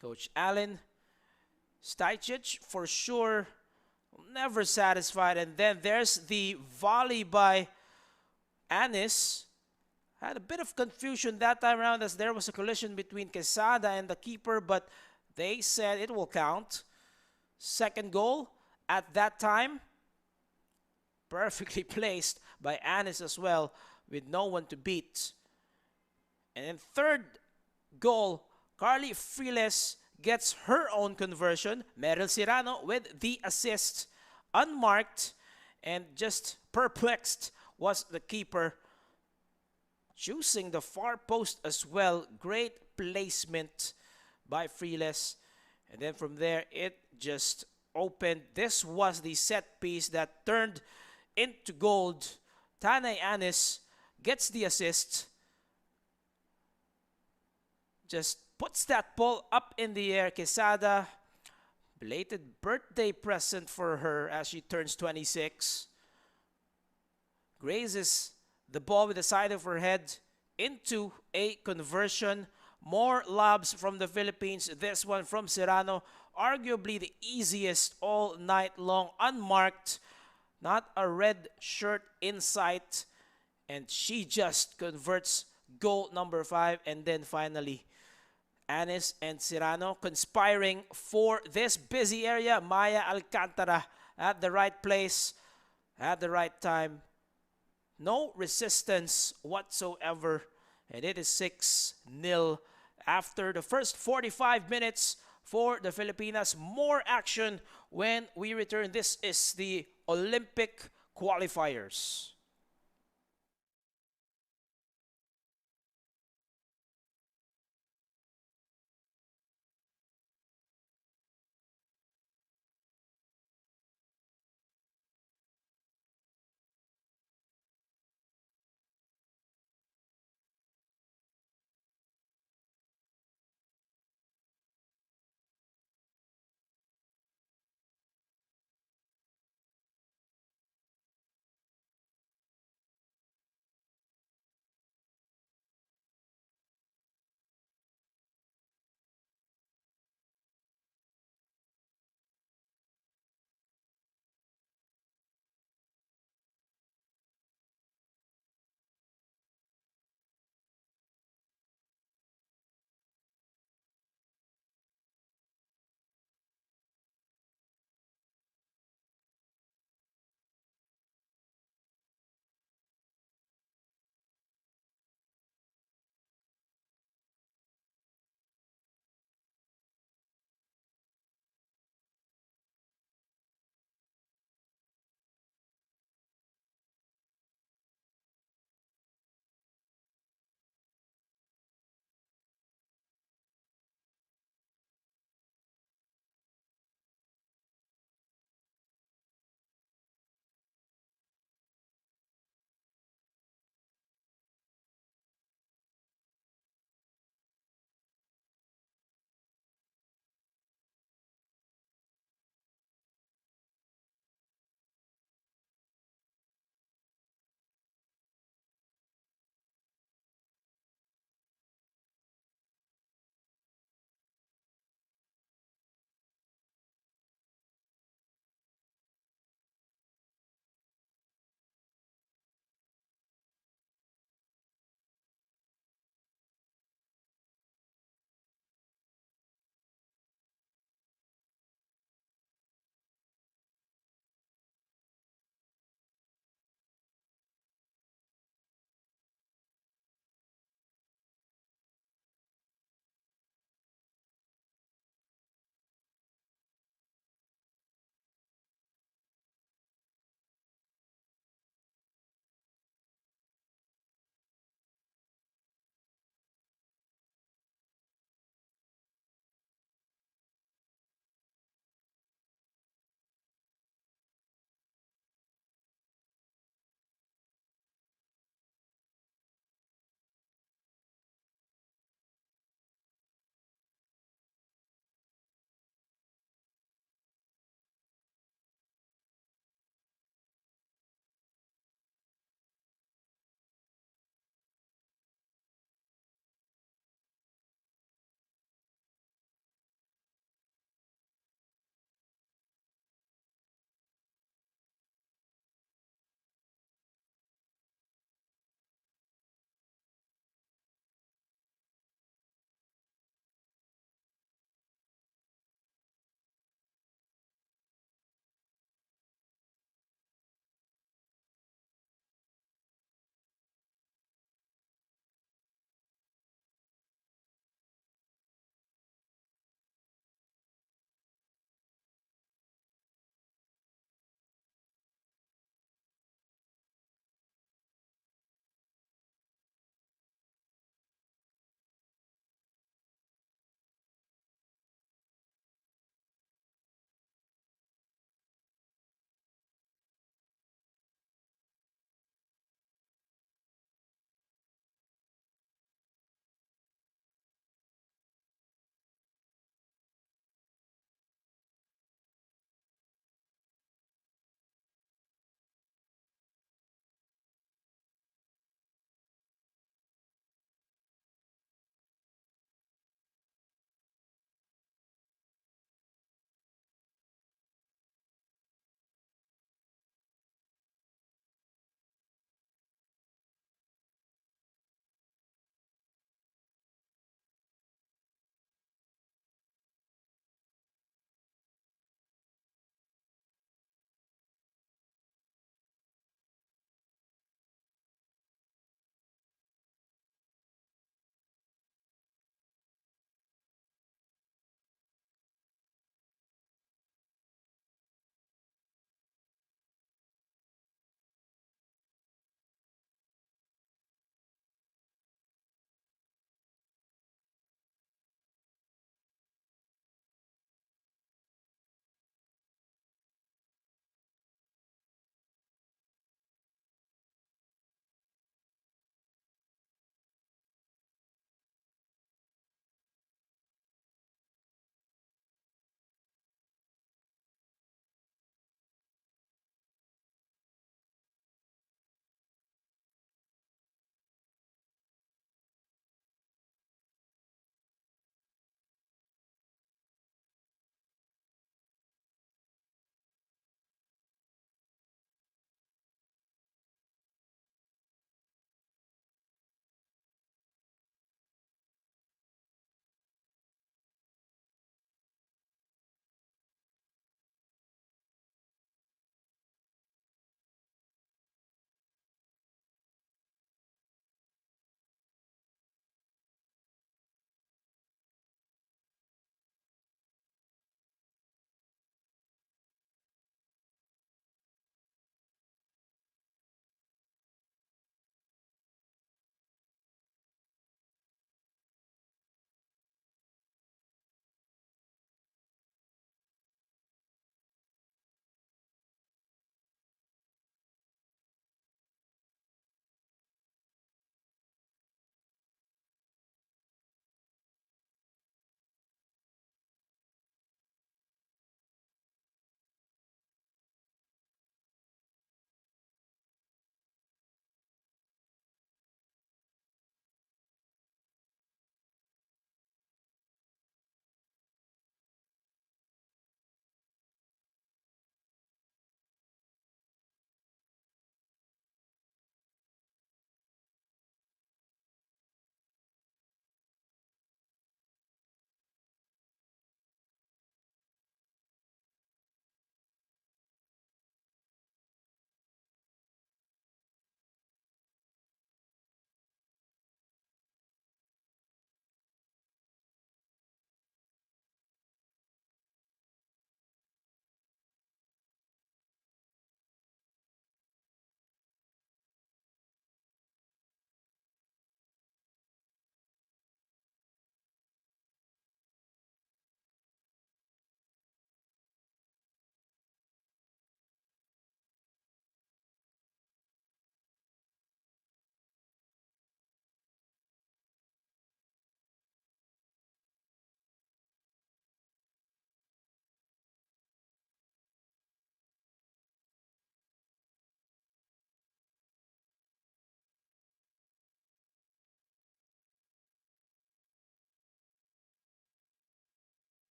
Coach Alan Stajcic, for sure, never satisfied. And then there's the volley by Anis. Had a bit of confusion that time around as there was a collision between Quesada and the keeper, but they said it will count. Second goal at that time, perfectly placed by Anis as well, with no one to beat. And then third goal, Carly Friles gets her own conversion. Meryl Serrano with the assist. Unmarked and just perplexed was the keeper, choosing the far post as well. Great placement by Friles. And then from there, it just opened. This was the set piece that turned into gold. Tanay Anis gets the assist, just puts that ball up in the air. Quesada, belated birthday present for her as she turns 26. Grazes the ball with the side of her head into a conversion. More lobs from the Philippines. This one from Serrano, arguably the easiest all night long, unmarked. Not a red shirt in sight. And she just converts goal number 5. And then finally, Anis and Serrano conspiring for this busy area. Maya Alcantara at the right place, at the right time. No resistance whatsoever. And it is 6-0 after the first 45 minutes for the Filipinas. More action when we return. This is the Olympic qualifiers.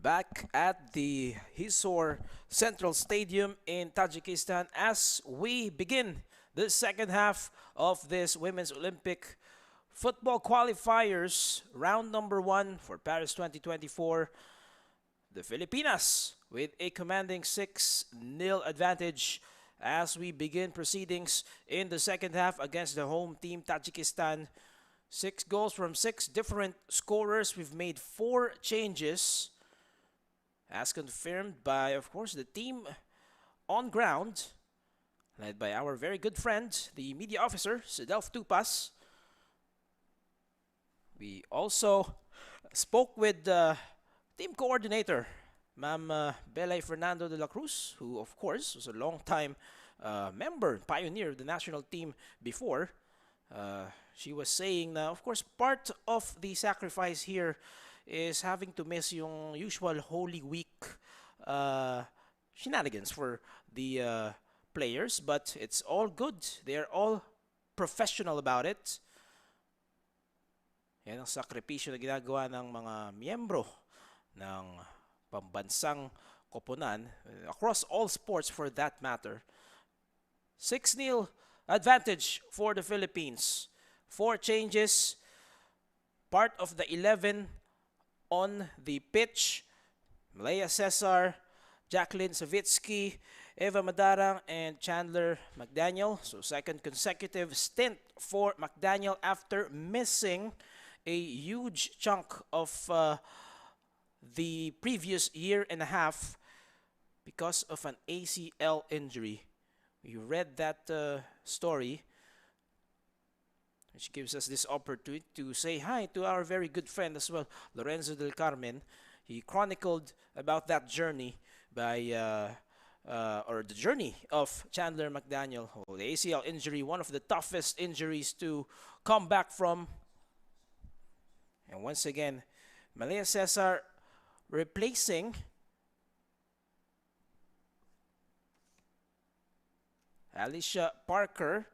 back at the Hisor Central Stadium in Tajikistan as we begin the second half of this Women's Olympic football qualifiers, round number 1 for Paris 2024. The Filipinas with a commanding 6-0 advantage as we begin proceedings in the second half against the home team Tajikistan. 6 goals from 6 different scorers. We've made 4 changes as confirmed by, of course, the team on ground, led by our very good friend, the media officer, Sidelf Tupas. We also spoke with the team coordinator, Ma'am Belay Fernando de la Cruz, who, of course, was a long-time member, pioneer of the national team before. She was saying na, of course, part of the sacrifice here is having to miss yung usual Holy Week shenanigans for the players, but it's all good. They're all professional about it. Yan ang sakripisyo na ginagawa ng mga miyembro ng pambansang koponan across all sports for that matter. 6-0 advantage for the Philippines. 4 changes. Part of the 11 on the pitch: Malaya Cesar, Jacqueline Savitsky, Eva Madarang, and Chandler McDaniel. So second consecutive stint for McDaniel after missing a huge chunk of the previous year and a half because of an ACL injury. We read that story, which gives us this opportunity to say hi to our very good friend as well, Lorenzo del Carmen. He chronicled about that journey or the journey of Chandler McDaniel. Oh, the ACL injury, one of the toughest injuries to come back from. And once again, Malaya Cesar replacing Alicia Parker.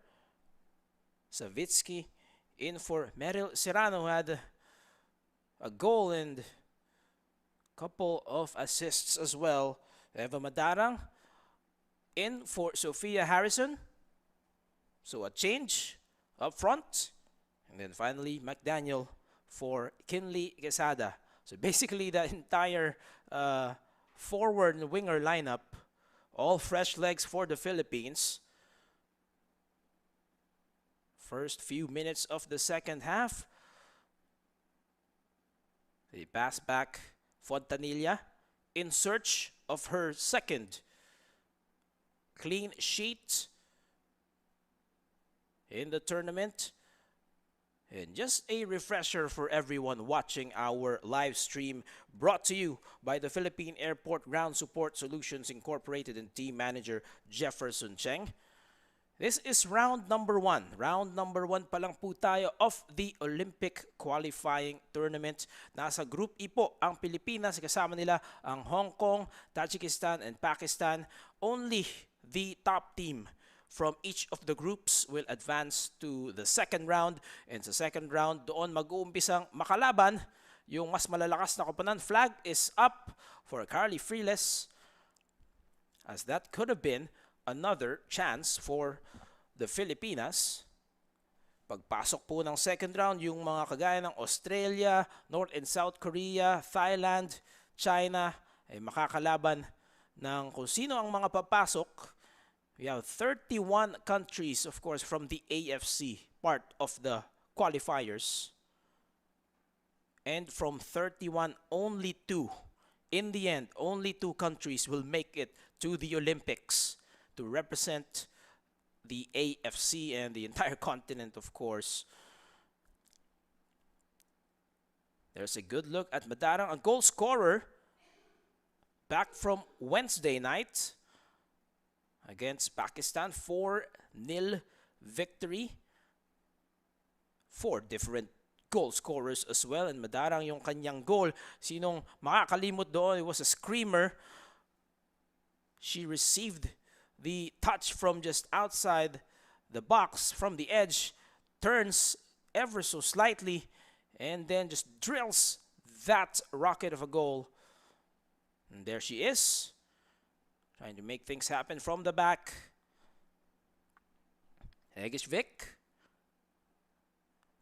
Savitsky in for Meryl Serrano, who had a goal and a couple of assists as well. Eva Madarang in for Sophia Harrison. So a change up front. And then finally, McDaniel for Kinley Quesada. So basically the entire forward and winger lineup, all fresh legs for the Philippines. First few minutes of the second half. They pass back Fontanilla in search of her second clean sheet in the tournament. And just a refresher for everyone watching our live stream, brought to you by the Philippine Airport Ground Support Solutions Incorporated and team manager Jefferson Cheng. This is round number 1. Round number 1 pa lang po tayo of the Olympic qualifying tournament. Nasa Group E po ang Pilipinas, kasama nila ang Hong Kong, Tajikistan, and Pakistan. Only the top team from each of the groups will advance to the second round. And sa second round, doon mag-uumpisang makalaban yung mas malalakas na koponan. Flag is up for Carly Freeles, as that could have been another chance for the Filipinas. Pagpasok po ng second round, yung mga kagaya ng Australia, North and South Korea, Thailand, China, ay makakalaban ng kung sino ang mga papasok. We have 31 countries, of course, from the AFC, part of the qualifiers. And from 31, only 2. In the end, only 2 countries will make it to the Olympics to represent the AFC and the entire continent, of course. There's a good look at Madarang, a goal scorer back from Wednesday night against Pakistan. 4-0 victory. 4 different goal scorers as well. And Madarang yung kanyang goal. Sinong makakalimot doon? It was a screamer. She received the touch from just outside the box, from the edge, turns ever so slightly, and then just drills that rocket of a goal And there she is, trying to make things happen from the back. Egishvik.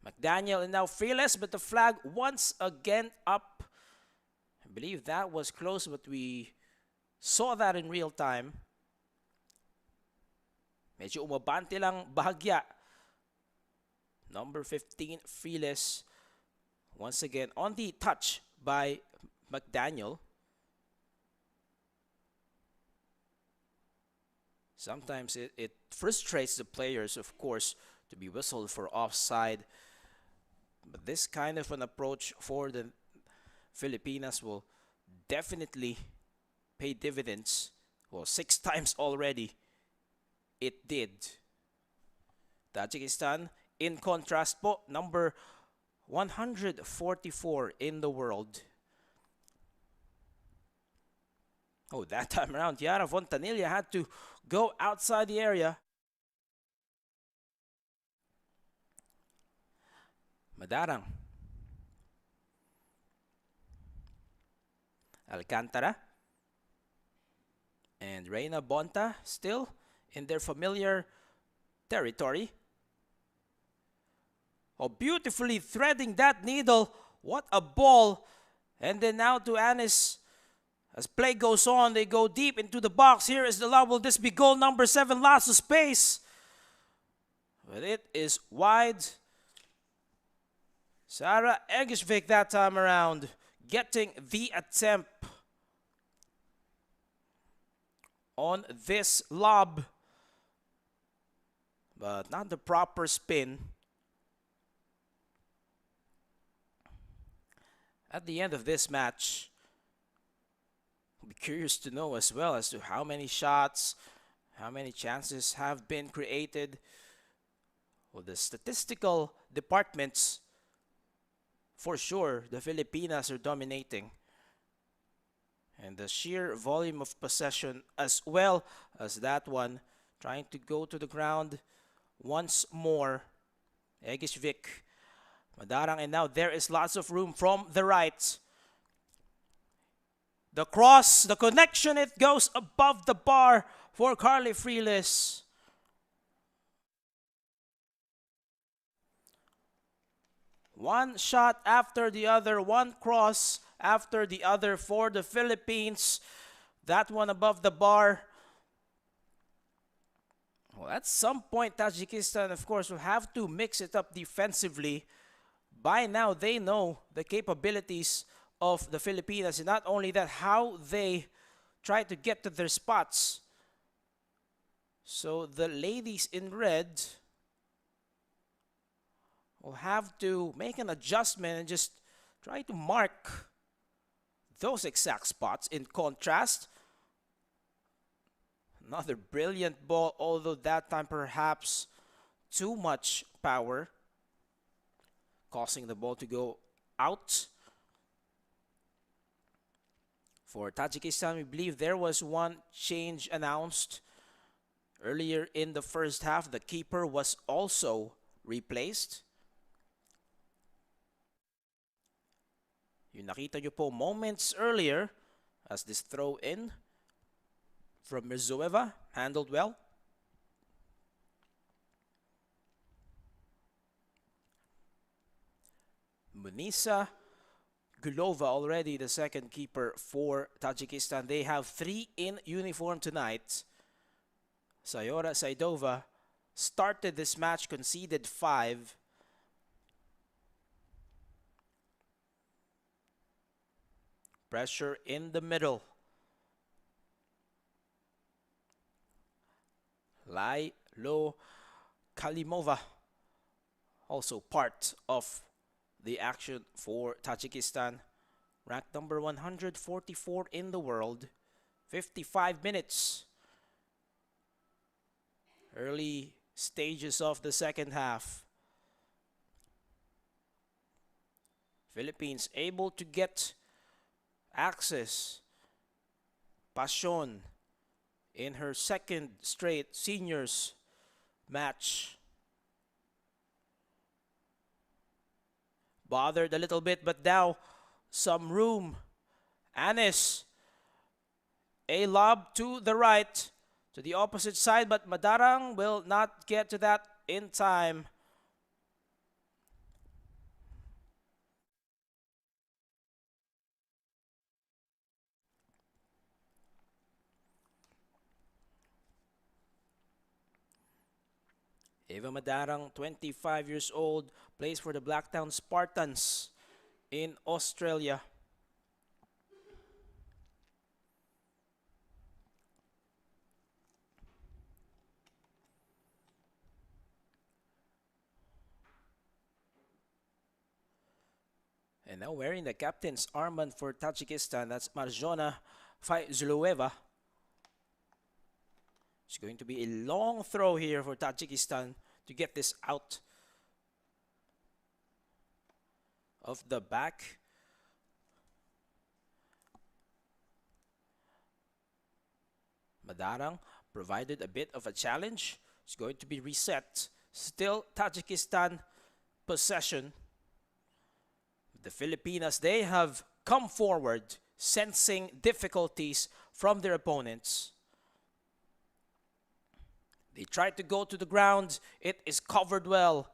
McDaniel and now Fearless, but the flag once again up. I believe that was close, but we saw that in real time. Medyo umabante lang bahagya. Number 15, Fearless. Once again on the touch by McDaniel. Sometimes it frustrates the players, of course, to be whistled for offside. But this kind of an approach for the Filipinas will definitely pay dividends. Well, 6 times already it did. Tajikistan, in contrast po, number 144 in the world. Oh, that time around, Yara Fontanilla had to go outside the area. Madarang. Alcantara. And Reina Bonta still in their familiar territory. Oh, beautifully threading that needle. What a ball. And then now to Anis. As play goes on, they go deep into the box. Here is the lob. Will this be goal number 7? Lots of space. But it is wide. Sarah Egishvik that time around, getting the attempt on this lob. But not the proper spin. At the end of this match, I'll be curious to know as well as to how many shots, how many chances have been created. Well, the statistical departments, for sure, the Filipinas are dominating. And the sheer volume of possession as well as that one. Trying to go to the ground once more. Egishvik. Madarang, and now there is lots of room from the right. The cross, the connection, it goes above the bar for Carly Freelis. One shot after the other, one cross after the other for the Philippines. That one above the bar. Well, at some point, Tajikistan, of course, will have to mix it up defensively. By now, they know the capabilities of the Filipinas. And not only that, how they try to get to their spots. So the ladies in red will have to make an adjustment and just try to mark those exact spots. In contrast, another brilliant ball, although that time perhaps too much power, causing the ball to go out. For Tajikistan, we believe there was one change announced earlier in the first half. The keeper was also replaced. Yung nakita nyo po moments earlier as this throw in from Mirzoeva, handled well. Munisa Gulova already the second keeper for Tajikistan. They have 3 in uniform tonight. Sayora Saidova started this match, conceded 5. Pressure in the middle. Lailo Kalimova also part of the action for Tajikistan. Ranked number 144 in the world. 55 minutes. Early stages of the second half. Philippines able to get access. Passion in her second straight seniors match. Bothered a little bit, but now some room. Anis A lob to the right, to the opposite side, but Madarang will not get to that in time. Eva Madarang, 25 years old, plays for the Blacktown Spartans in Australia. And now wearing the captain's armband for Tajikistan, that's Marjona Faizlueva. It's going to be a long throw here for Tajikistan to get this out of the back. Madarang provided a bit of a challenge. It's going to be reset. Still Tajikistan possession. The Filipinas, they have come forward, sensing difficulties from their opponents. They tried to go to the ground. It is covered well.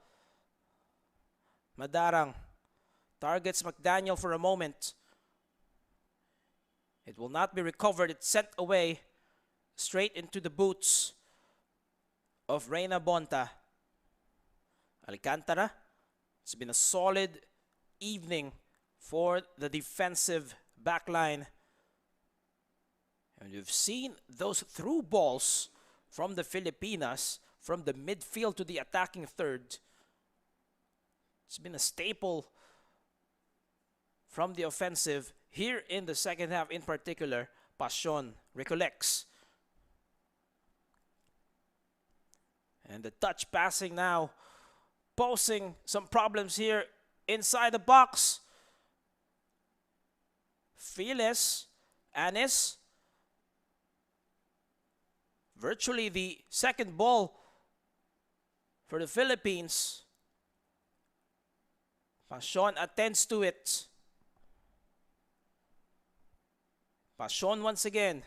Madarang targets McDaniel for a moment. It will not be recovered. It's sent away straight into the boots of Reyna Bonta. Alcantara, it's been a solid evening for the defensive backline. And you've seen those through balls from the Filipinas, from the midfield to the attacking third. It's been a staple from the offensive. Here in the second half in particular, Passion recollects. And the touch passing now, posing some problems here inside the box. Files, Anis. Virtually the second ball for the Philippines. Passion attends to it. Passion once again.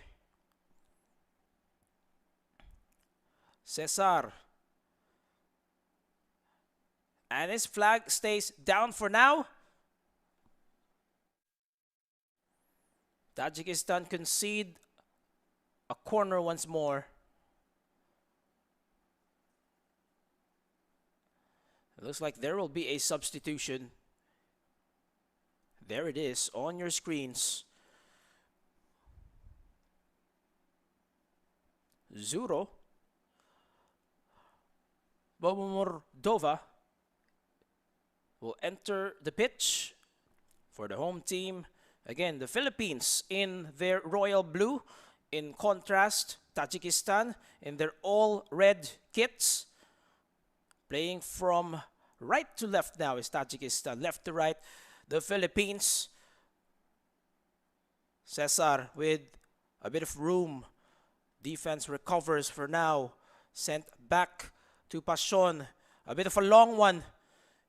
Cesar. And his flag stays down for now. Tajikistan concede a corner once more. It looks like there will be a substitution. There it is on your screens. Zuro Bobomordova will enter the pitch for the home team. Again, the Philippines in their royal blue. In contrast, Tajikistan in their all red kits. Playing from right to left now is Tajikistan. Left to right, the Philippines. Cesar with a bit of room. Defense recovers for now. Sent back to Passion. A bit of a long one.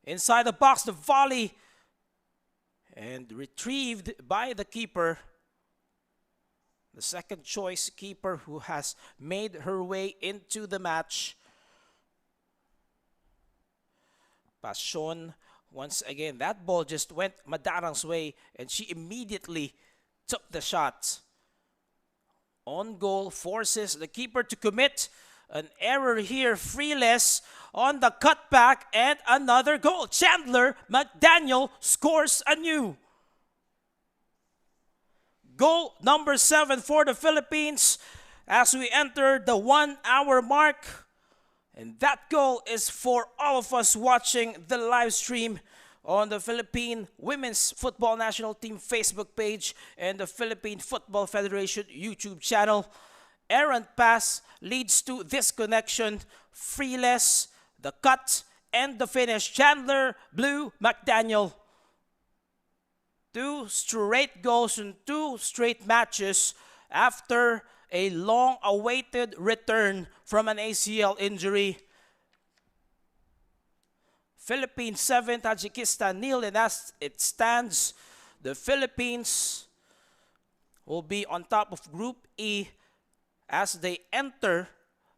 Inside the box, the volley. And retrieved by the keeper. The second choice keeper who has made her way into the match. Passion, once again, that ball just went Madarang's way and she immediately took the shot. On goal, forces the keeper to commit an error here. Freeless on the cutback and another goal. Chandler McDaniel scores anew. Goal number 7 for the Philippines as we enter the 1 hour mark. And that goal is for all of us watching the live stream on the Philippine Women's Football National Team Facebook page and the Philippine Football Federation YouTube channel. Errant pass leads to this connection. Freeless, the cut, and the finish. Chandler, Blue, McDaniel. 2 straight goals in 2 straight matches after a long-awaited return from an ACL injury. Philippines 7, Tajikistan 0, and as it stands, the Philippines will be on top of Group E as they enter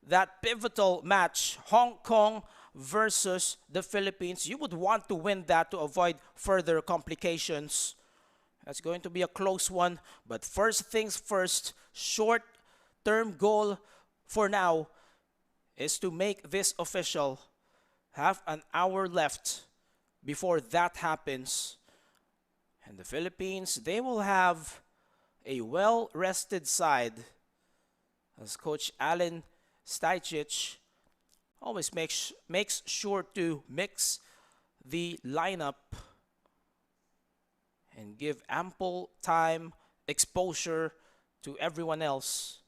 that pivotal match, Hong Kong versus the Philippines. You would want to win that to avoid further complications. That's going to be a close one. But first things first, short-term goal for now is to make this official. Have an hour left before that happens. And the Philippines, they will have a well-rested side as Coach Alan Stajcic always makes sure to mix the lineup and give ample time, exposure to everyone else.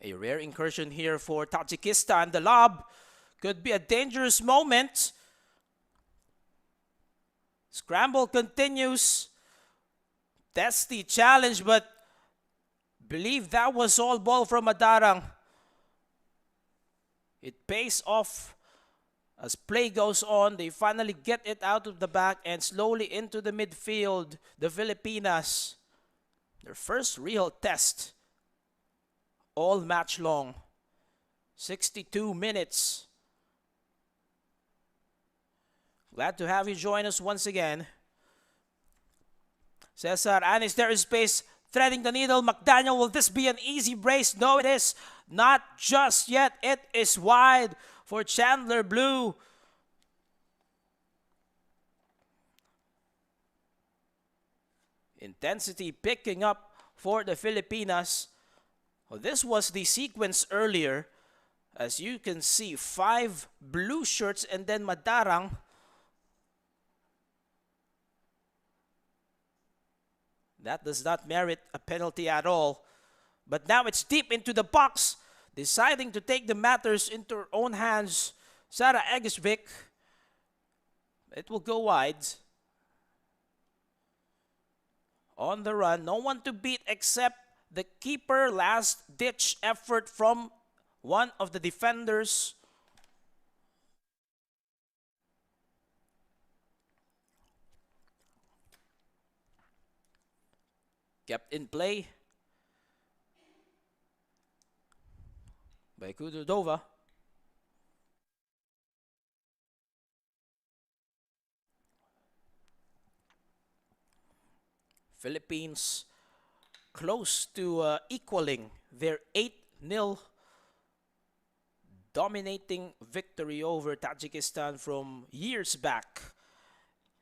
A rare incursion here for Tajikistan. The lob could be a dangerous moment. Scramble continues. Testy challenge, but believe that was all ball from Madarang. It pays off as play goes on. They finally get it out of the back and slowly into the midfield. The Filipinas, their first real test all match long. 62 minutes. Glad to have you join us once again. Cesar Anis, there is space, threading the needle. McDaniel, will this be an easy brace? No, it is not just yet. It is wide for Chandler Blue. Intensity picking up for the Filipinas. Well, this was the sequence earlier. As you can see, 5 blue shirts and then Madarang. That does not merit a penalty at all. But now it's deep into the box, deciding to take the matters into her own hands. Sarah Egesvik. It will go wide. On the run, no one to beat except the keeper. Last ditch effort from one of the defenders. Kept in play by Kududova. Philippines close to equaling their 8-0 dominating victory over Tajikistan from years back.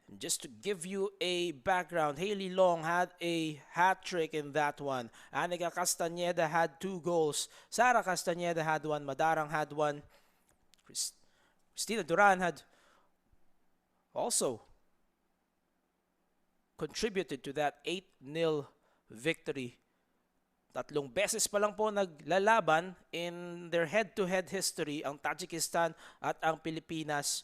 And just to give you a background, Hailey Long had a hat-trick in that one. Anika Castañeda had 2 goals. Sara Castañeda had 1. Madarang had 1. Cristina Duran had also contributed to that 8-0 victory. Tatlong beses pa lang po naglalaban in their head-to-head history ang Tajikistan at ang Pilipinas.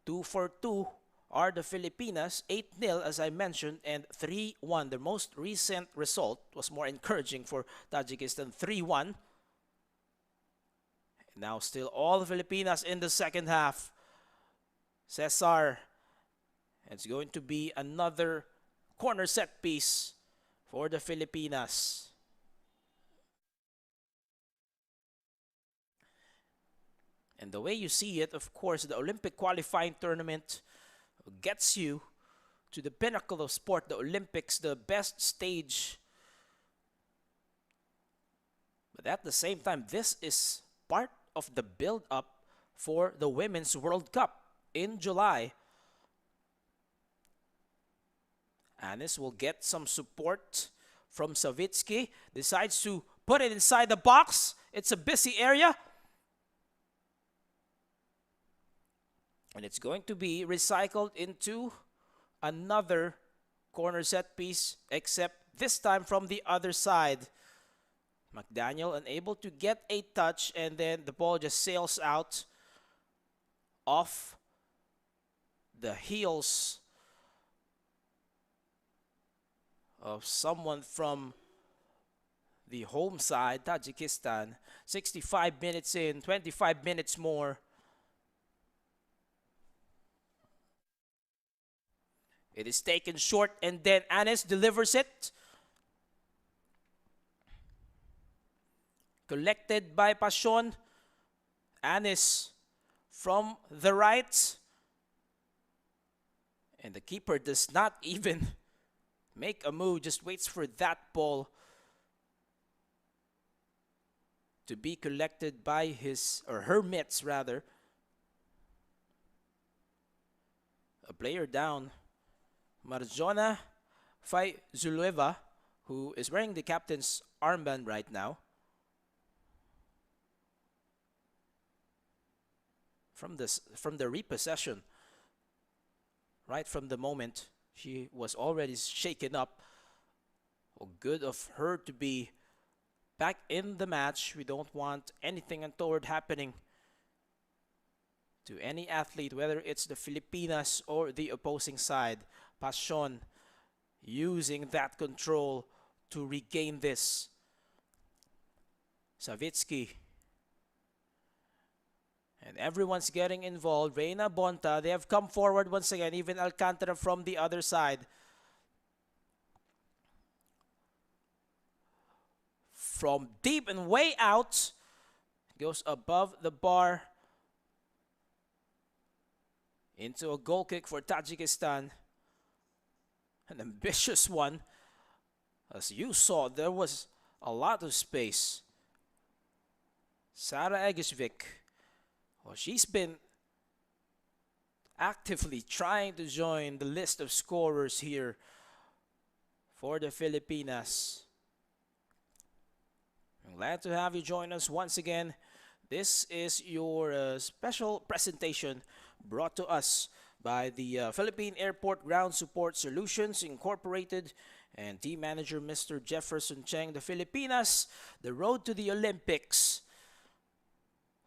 2-2 are the Filipinas, 8-0 as I mentioned, and 3-1. The most recent result was more encouraging for Tajikistan, 3-1. Now still all the Filipinas in the second half. Cesar. It's going to be another corner set piece for the Filipinas. And the way you see it, of course, the Olympic qualifying tournament gets you to the pinnacle of sport, the Olympics, the best stage. But at the same time, this is part of the build-up for the Women's World Cup in July. Anis will get some support from Savitsky. Decides to put it inside the box. It's a busy area. And it's going to be recycled into another corner set piece, except this time from the other side. McDaniel unable to get a touch, and then the ball just sails out off the heels of someone from the home side, Tajikistan. 65 minutes in, 25 minutes more. It is taken short, and then Anis delivers it. Collected by Passion. Anis from the right. And the keeper does not even make a move, just waits for that ball to be collected by his, or her mitts rather. A player down, Marjona Faizulieva, who is wearing the captain's armband right now. From the repossession, right from the moment, she was already shaken up. Well, good of her to be back in the match. We don't want anything untoward happening to any athlete, whether it's the Filipinas or the opposing side. Passion using that control to regain this. Savitsky. And everyone's getting involved. Reina Bonta, they have come forward once again. Even Alcantara from the other side. From deep and way out. Goes above the bar. Into a goal kick for Tajikistan. An ambitious one. As you saw, there was a lot of space. Sara Egishvik. Well, she's been actively trying to join the list of scorers here for the Filipinas. I'm glad to have you join us once again. This is your special presentation brought to us by the Philippine Airport Ground Support Solutions Incorporated and team manager Mr. Jefferson Cheng. The Filipinas, the road to the Olympics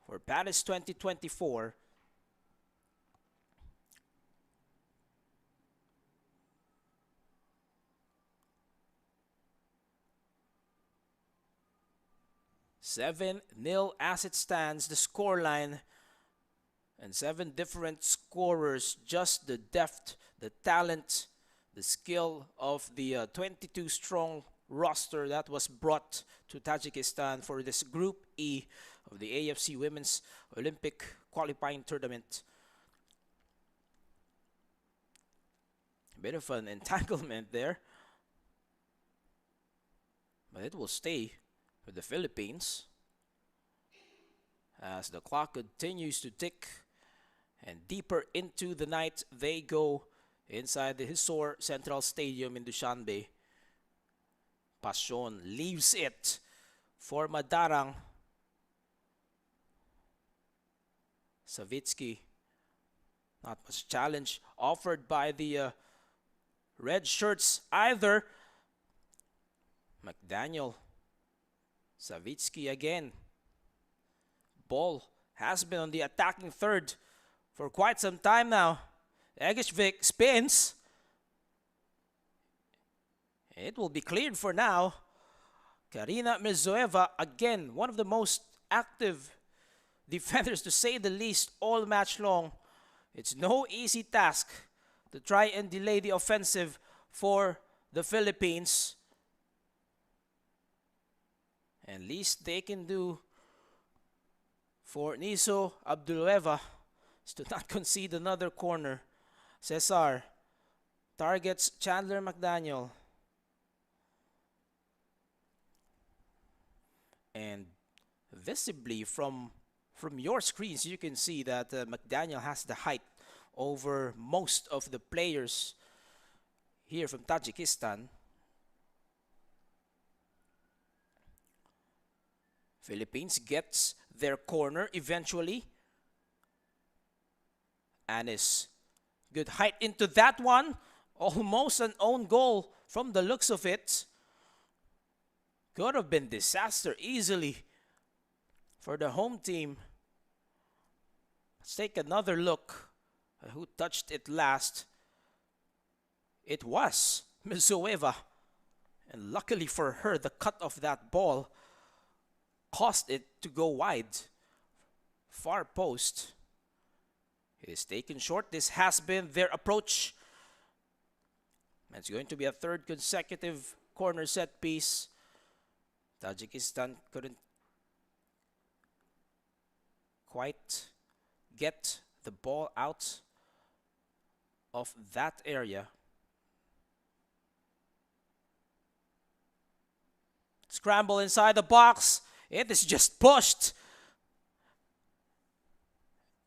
for Paris 2024. Seven 0 as it stands, the scoreline, and 7 different scorers. Just the depth, the talent, the skill of the 22 strong roster that was brought to Tajikistan for this Group E of the AFC Women's Olympic Qualifying Tournament. A bit of an entanglement there, but it will stay with the Philippines as the clock continues to tick and deeper into the night they go inside the Hisor Central Stadium in Dushanbe. Passion leaves it for Madarang. Savitsky, not much challenge offered by the red shirts either. McDaniel, Savitsky again. Ball has been on the attacking third for quite some time now. Egishvik spins. It will be cleared for now. Karina Mirzoeva, again, one of the most active defenders, to say the least, all match long. It's no easy task to try and delay the offensive for the Philippines. And least they can do for Niso Abduleva is to not concede another corner. Cesar targets Chandler McDaniel. And visibly from your screens, you can see that McDaniel has the height over most of the players here from Tajikistan. Philippines gets their corner eventually. Anis, good height into that one. Almost an own goal from the looks of it. Could have been disaster easily for the home team. Let's take another look at who touched it last. It was Mizueva. And luckily for her, the cut of that ball caused it to go wide. Far post. It is taken short. This has been their approach It's going to be a third consecutive corner set piece. Tajikistan couldn't quite get the ball out of that area. Scramble inside the box. It is just pushed.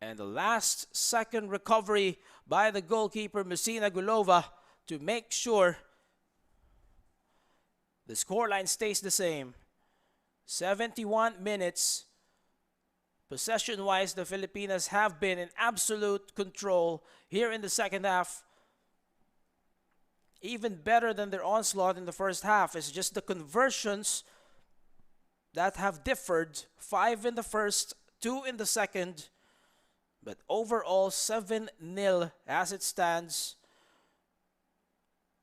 And the last second recovery by the goalkeeper, Messina Gulova, to make sure the scoreline stays the same. 71 minutes. Possession-wise, the Filipinas have been in absolute control here in the second half. Even better than their onslaught in the first half. It's just the conversions that have differed. 5 in the first, 2 in the second. But overall, 7-0 as it stands.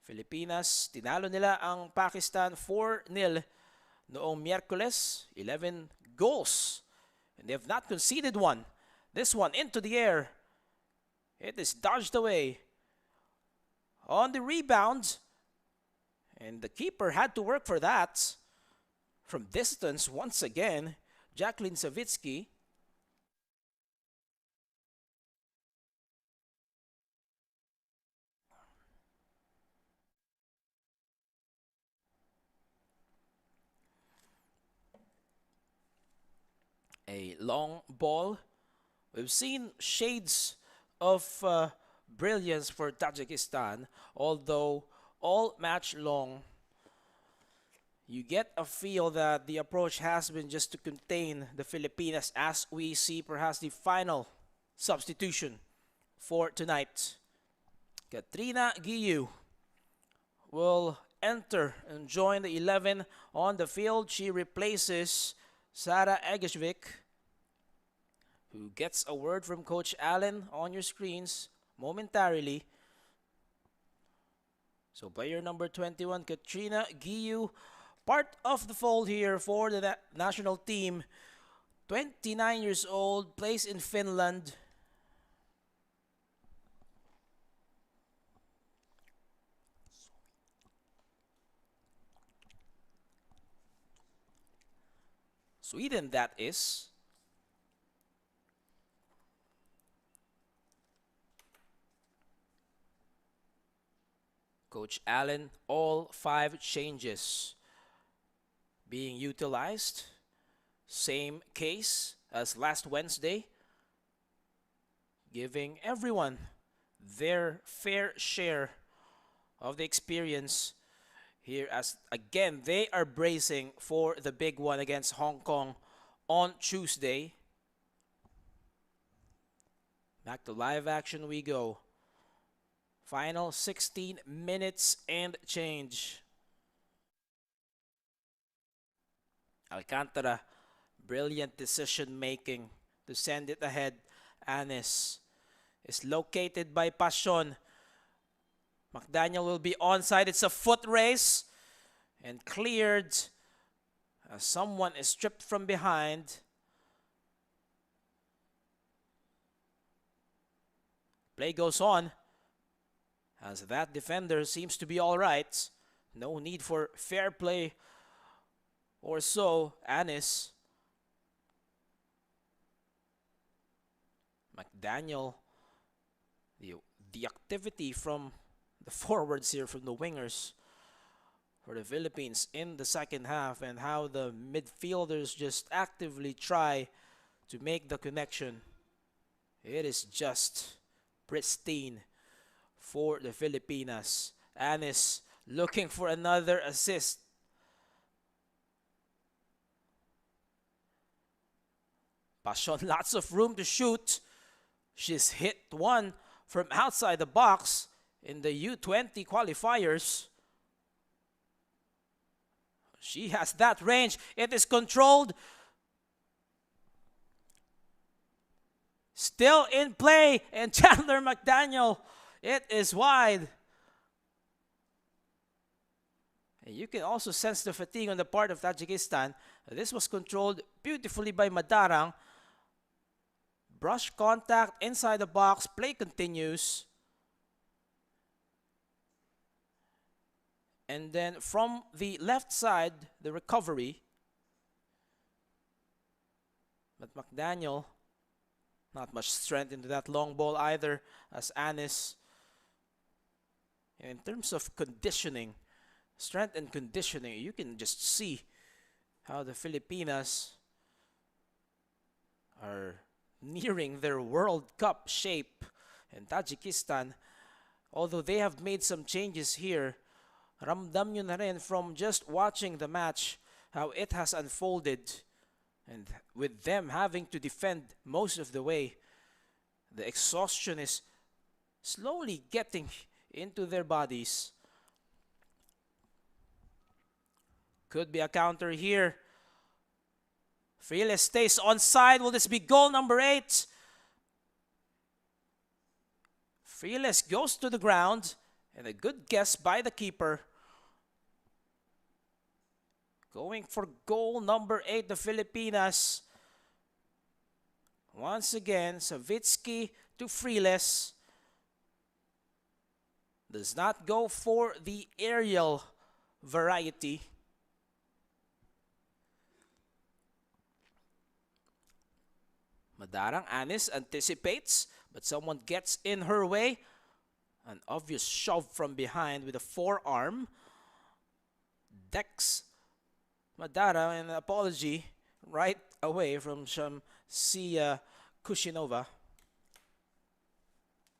Filipinas, tinalo nila ang Pakistan 4-0 noong Miyerkules. 11 goals. And they have not conceded one. This one into the air. It is dodged away. On the rebound. And the keeper had to work for that. From distance, once again, Jacqueline Savitsky. A long ball. We've seen shades of brilliance for Tajikistan, although all match long, you get a feel that the approach has been just to contain the Filipinas, as we see perhaps the final substitution for tonight. Katrina Guiu will enter and join the 11 on the field. She replaces Sara Egeshvik, who gets a word from Coach Allen on your screens momentarily. So player number 21, Katrina Guiu, part of the fold here for the national team. 29 years old, plays in Finland. Sweden, that is. Coach Allen, all 5 changes being utilized. Same case as last Wednesday, giving everyone their fair share of the experience here, as again they are bracing for the big one against Hong Kong on Tuesday. Back to live action we go. Final 16 minutes and change. Alcantara, brilliant decision making to send it ahead. Anis is located by Pasion. McDaniel will be onside. It's a foot race and cleared as someone is stripped from behind. Play goes on as that defender seems to be all right. No need for fair play or so. Anis. McDaniel, the activity from the forwards here, from the wingers for the Philippines in the second half, and how the midfielders just actively try to make the connection. It is just pristine for the Filipinas. Anis looking for another assist. Pasion, lots of room to shoot. She's hit one from outside the box in the U20 qualifiers. She has that range. It is controlled. Still in play, and Chandler McDaniel, it is wide. And you can also sense the fatigue on the part of Tajikistan. This was controlled beautifully by Madarang. Brush contact inside the box. Play continues. And then from the left side, the recovery. But McDaniel, not much strength into that long ball either, as Anis. And in terms of conditioning, strength and conditioning, you can just see how the Filipinas are nearing their World Cup shape. And Tajikistan, although they have made some changes here, ramdam nyo na rin from just watching the match how it has unfolded. And with them having to defend most of the way, the exhaustion is slowly getting into their bodies. Could be a counter here. Friles stays onside. Will this be goal number 8? Friles goes to the ground, and a good guess by the keeper. Going for goal number 8, the Filipinas. Once again, Savitsky to Friles. Does not go for the aerial variety. Madarang Anis anticipates, but someone gets in her way. An obvious shove from behind with a forearm. Dex Madara, an apology right away from Shamsia Kushinova.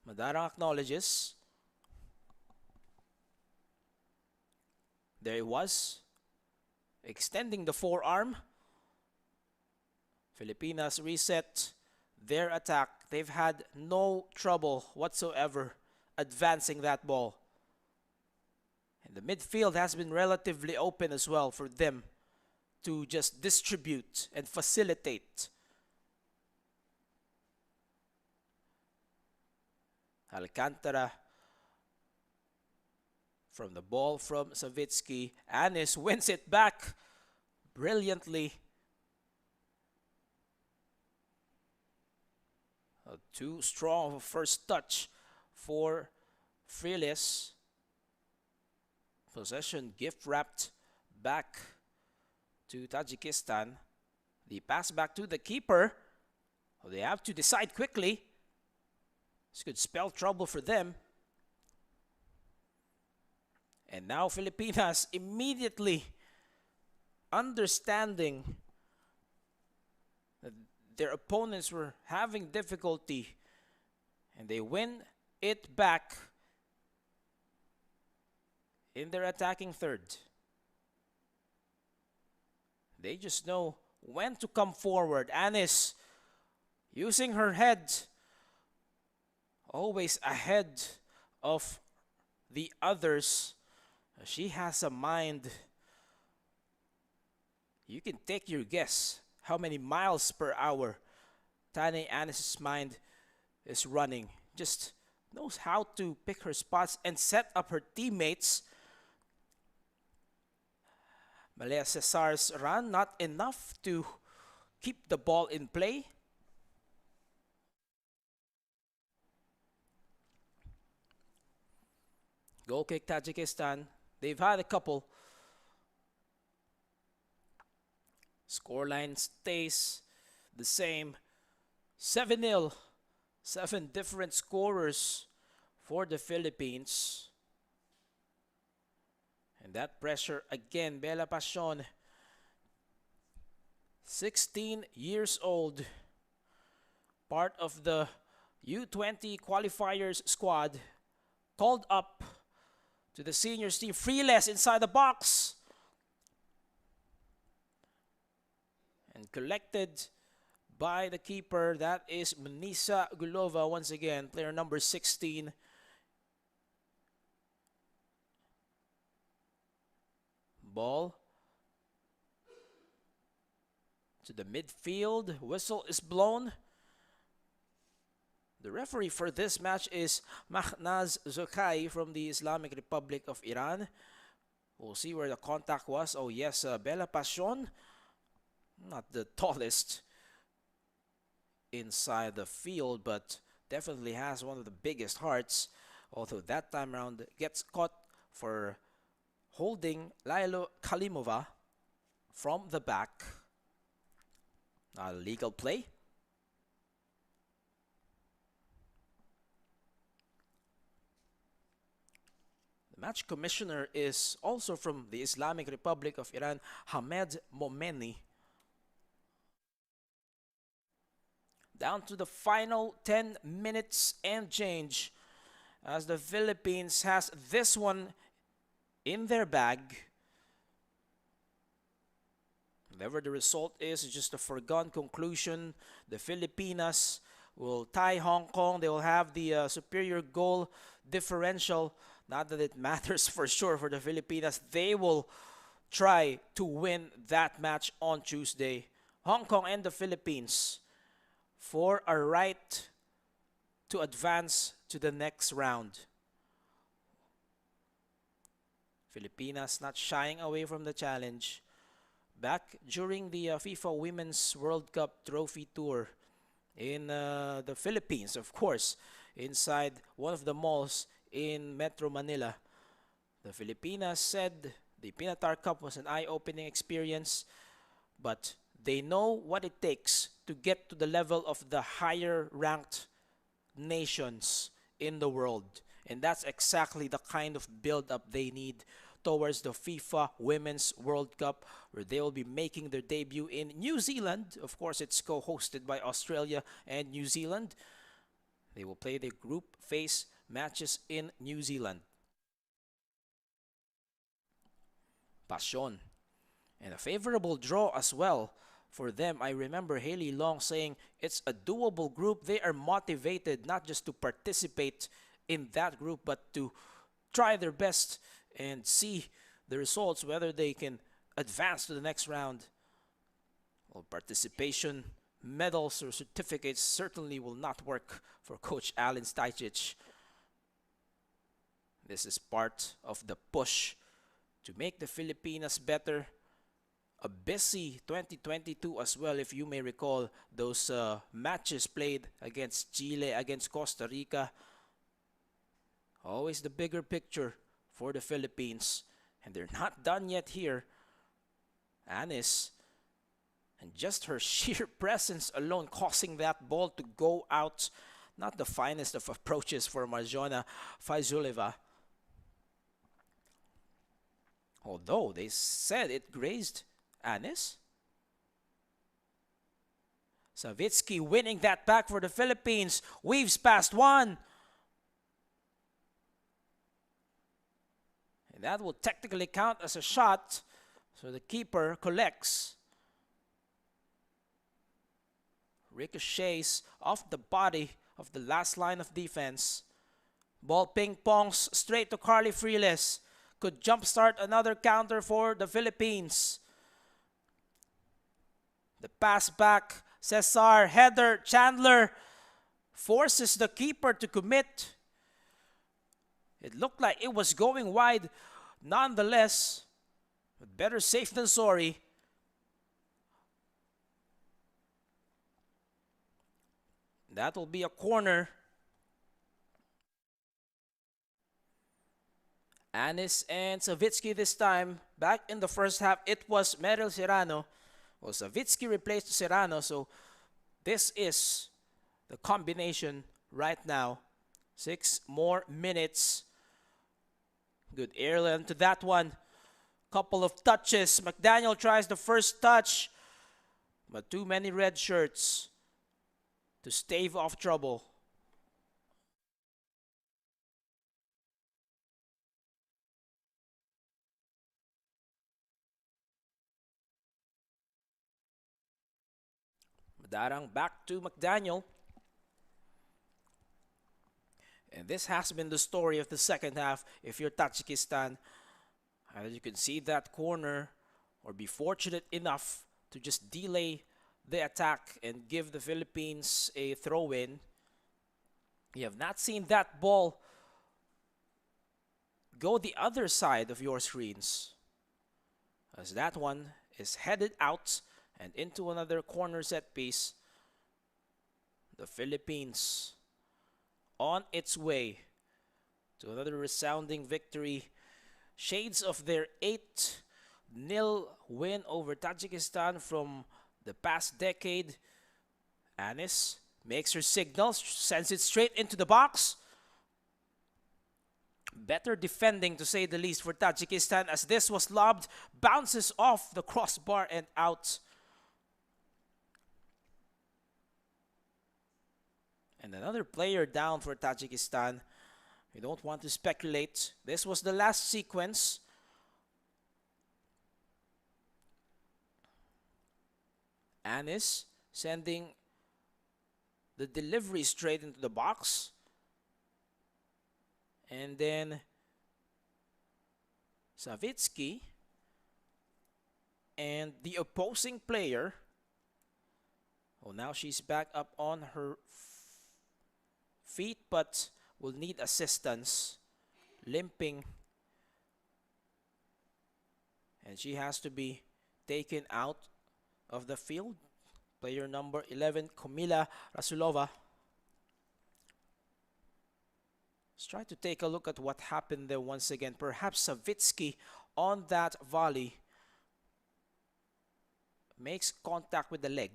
Madara acknowledges. There it was, extending the forearm. Filipinas reset their attack. They've had no trouble whatsoever advancing that ball. And the midfield has been relatively open as well for them to just distribute and facilitate. Alcantara from the ball from Savitsky. Anis wins it back brilliantly. Too strong of a first touch for Friles. Possession gift wrapped back to Tajikistan. The pass back to the keeper. They have to decide quickly. This could spell trouble for them. And now Filipinas immediately understanding that their opponents were having difficulty, and they win it back in their attacking third. They just know when to come forward. Anis using her head, always ahead of the others. She has a mind. You can take your guess how many miles per hour Tane Anis' mind is running. Just knows how to pick her spots and set up her teammates. Malaya Cesar's run, not enough to keep the ball in play. Goal kick Tajikistan. They've had a couple. Scoreline stays the same. 7-0. 7 different scorers for the Philippines. And that pressure again, Bella Pasion, 16 years old, part of the U20 qualifiers squad, called up to the seniors team. Friles inside the box. And collected by the keeper. That is Munisa Gulova once again, player number 16. Ball to the midfield. Whistle is blown. The referee for this match is Mahnaz Zokai from the Islamic Republic of Iran. We'll see where the contact was. Oh yes, Bella Pasion, not the tallest inside the field, but definitely has one of the biggest hearts. Although that time around gets caught for holding Lailo Kalimova from the back. Not a legal play. The match commissioner is also from the Islamic Republic of Iran, Hamed Momeni. Down to the final 10 minutes and change as the Philippines has this one in their bag. Whatever the result is, it's just a foregone conclusion. The Filipinas will tie Hong Kong. They will have the superior goal differential. Not that it matters for sure for the Filipinas. They will try to win that match on Tuesday. Hong Kong and the Philippines for a right to advance to the next round. Filipinas not shying away from the challenge. Back during the FIFA Women's World Cup Trophy Tour in the Philippines, of course, inside one of the malls in Metro Manila, the Filipinas said the Pinatar Cup was an eye-opening experience, but they know what it takes to get to the level of the higher-ranked nations in the world. And that's exactly the kind of build-up they need towards the FIFA Women's World Cup, where they will be making their debut in New Zealand. Of course, it's co-hosted by Australia and New Zealand. They will play their group phase matches in New Zealand. Passion. And a favorable draw as well for them. I remember Haley Long saying it's a doable group. They are motivated not just to participate in that group, but to try their best and see the results, whether they can advance to the next round. Well, participation medals or certificates certainly will not work for Coach Alen Stajcic. This is part of the push to make the Filipinas better. A busy 2022 as well, if you may recall those matches played against Chile, against Costa Rica. Always the bigger picture for the Philippines, and they're not done yet here. Anis, and just her sheer presence alone causing that ball to go out. Not the finest of approaches for Marjona Faizuleva. Although they said it grazed Anis. Savitsky winning that back for the Philippines. Weaves past one. And that will technically count as a shot. So the keeper collects. Ricochets off the body of the last line of defense. Ball ping-pongs straight to Carly Freeles. Could jumpstart another counter for the Philippines. The pass back. Cesar, header, Chandler forces the keeper to commit. It looked like it was going wide nonetheless. But better safe than sorry. That will be a corner. Anis and Savitsky this time. Back in the first half, it was Meryl Serrano. Well, Savitsky replaced Serrano, so this is the combination right now. 6 more minutes. Good airline to that one. Couple of touches. McDaniel tries the first touch, but too many red shirts to stave off trouble. Madarang back to McDaniel. And this has been the story of the second half. If you're Tajikistan, you can see that corner or be fortunate enough to just delay the attack and give the Philippines a throw-in. You have not seen that ball go the other side of your screens, as that one is headed out and into another corner set piece. The Philippines on its way to another resounding victory shades of their 8-0 win over Tajikistan from the past decade. Anis makes her signal, sends it straight into the box. Better defending, to say the least, for Tajikistan, as this was lobbed, bounces off the crossbar and out. And another player down for Tajikistan. We don't want to speculate. This was the last sequence. Anis sending the delivery straight into the box. And then Savitsky and the opposing player. Oh, now she's back up on her feet, but will need assistance, limping. And she has to be taken out of the field. Player number 11, Kamila Rasulova. Let's try to take a look at what happened there once again. Perhaps Savitsky on that volley makes contact with the leg.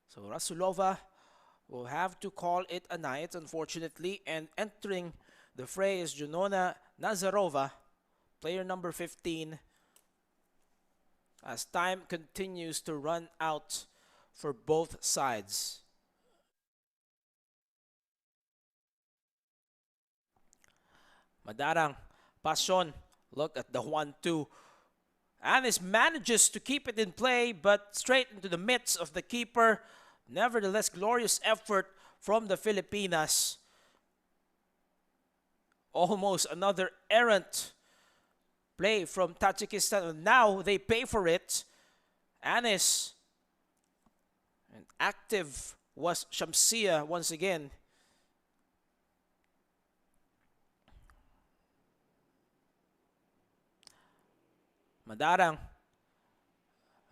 So Rasulova will have to call it a night, unfortunately. And entering the fray is Junona Nazarova, player number 15, as time continues to run out for both sides. Madarang, Passion, look at the 1-2. Anis manages to keep it in play, but straight into the midst of the keeper. Nevertheless, glorious effort from the Filipinas. Almost another errant play from Tajikistan. Now they pay for it. Anis. And active was Shamsia once again. Madarang.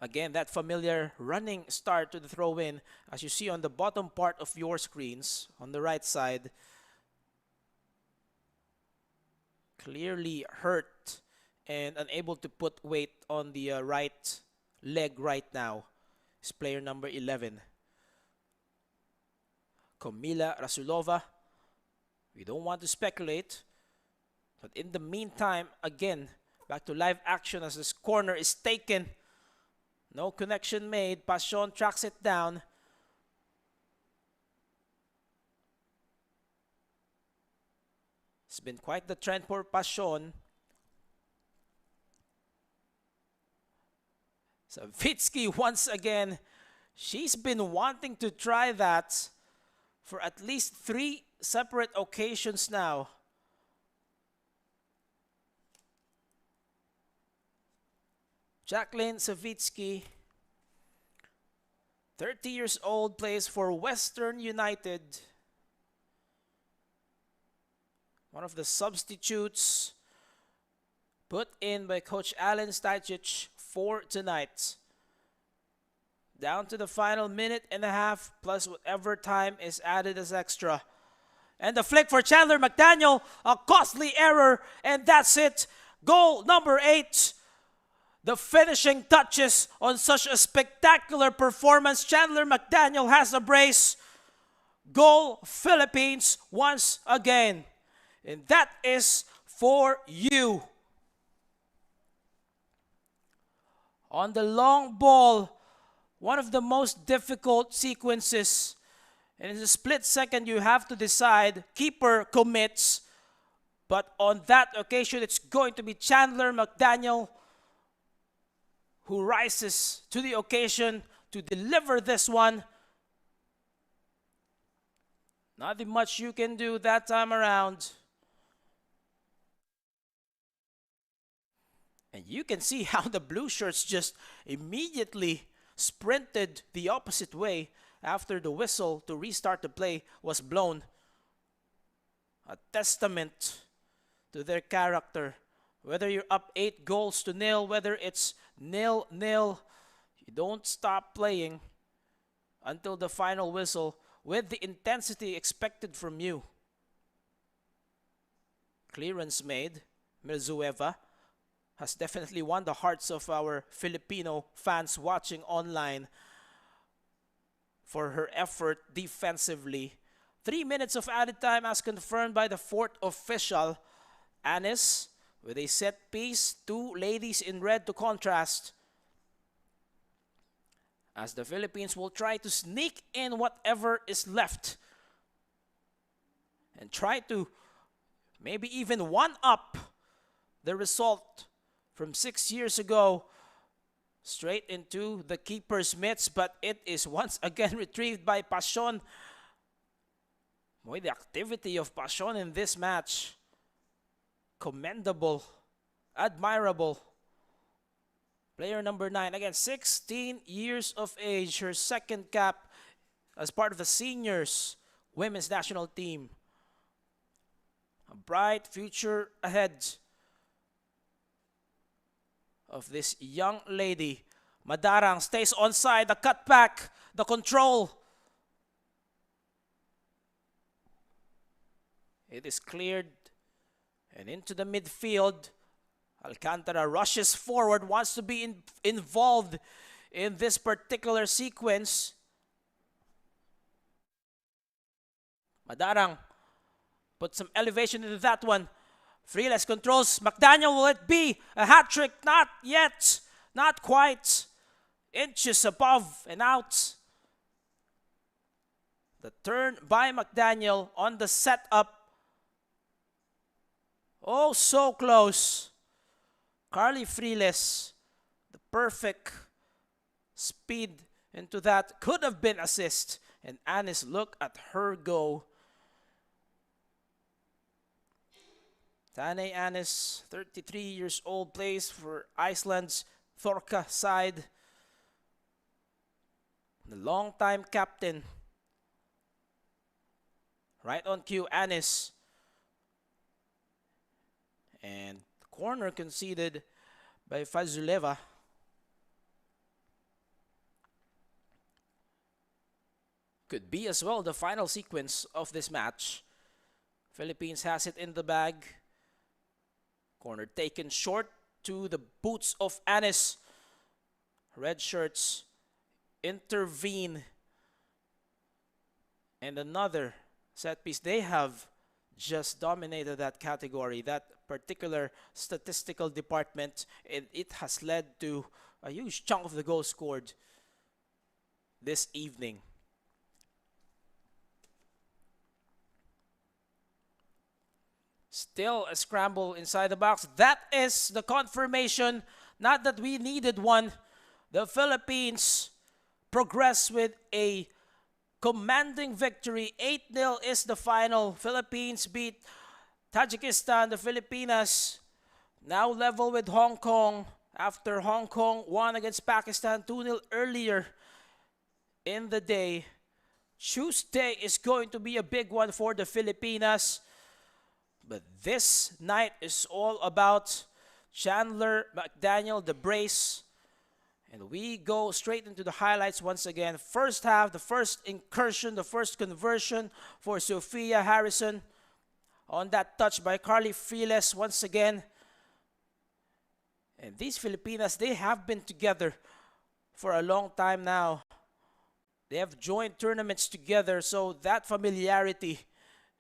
Again, that familiar running start to the throw-in, as you see on the bottom part of your screens, on the right side. Clearly hurt and unable to put weight on the right leg right now. Is player number 11. Kamila Rasulova. We don't want to speculate. But in the meantime, again, back to live action as this corner is taken. No connection made. Passion tracks it down. It's been quite the trend for Passion. Savitsky once again. She's been wanting to try that for at least 3 separate occasions now. Jacqueline Savitsky, 30 years old, plays for Western United. One of the substitutes put in by Coach Alan Stajcic for tonight. Down to the final minute and a half, plus whatever time is added as extra. And the flick for Chandler McDaniel, a costly error, and that's it. Goal number 8. The finishing touches on such a spectacular performance. Chandler McDaniel has a brace. Goal Philippines once again. And that is for you. On the long ball, one of the most difficult sequences. And in a split second, you have to decide. Keeper commits. But on that occasion, it's going to be Chandler McDaniel who rises to the occasion to deliver this one. Nothing much you can do that time around. And you can see how the blue shirts just immediately sprinted the opposite way after the whistle to restart the play was blown. A testament to their character. Whether you're up 8-0, whether it's 0-0, you don't stop playing until the final whistle with the intensity expected from you. Clearance made. Milzueva has definitely won the hearts of our Filipino fans watching online for her effort defensively. 3 minutes of added time as confirmed by the fourth official. Anis with a set piece. Two ladies in red to contrast. As the Philippines will try to sneak in whatever is left. And try to maybe even one-up the result from 6 years ago. Straight into the keeper's mitts, but it is once again retrieved by Pasion. Boy, the activity of Pasion in this match. Commendable. Admirable. Player number 9, again, 16 years of age. Her second cap as part of the seniors women's national team. A bright future ahead of this young lady. Madarang stays onside. The cutback, the control. It is cleared and into the midfield. Alcantara rushes forward, wants to be involved in this particular sequence. Madarang put some elevation into that one. Freeless controls. McDaniel, will it be a hat trick? Not yet. Not quite. Inches above and out. The turn by McDaniel on the setup. Oh, so close. Carly Freeless, the perfect speed into that. Could have been assist. And Anis, look at her go. Tane Anis, 33 years old, plays for Iceland's Thorka side. The long-time captain. Right on cue, Anis. And corner conceded by Fazuleva. Could be as well the final sequence of this match. Philippines has it in the bag. Corner taken short to the boots of Anis. Red shirts intervene. And another set piece. They have just dominated that category, that particular statistical department, and it has led to a huge chunk of the goals scored this evening. Still a scramble inside the box. That is the confirmation, not that we needed one. The Philippines progress with a commanding victory. 8-0 is the final. Philippines beat Tajikistan. The Filipinas now level with Hong Kong after Hong Kong won against Pakistan 2-0 earlier in the day. Tuesday is going to be a big one for the Filipinas. But this night is all about Chandler, McDaniel, the brace. And we go straight into the highlights once again. First half, the first incursion, the first conversion for Sophia Harrison. On that touch by Carly Freeless once again. And these Filipinas, they have been together for a long time now. They have joined tournaments together, so that familiarity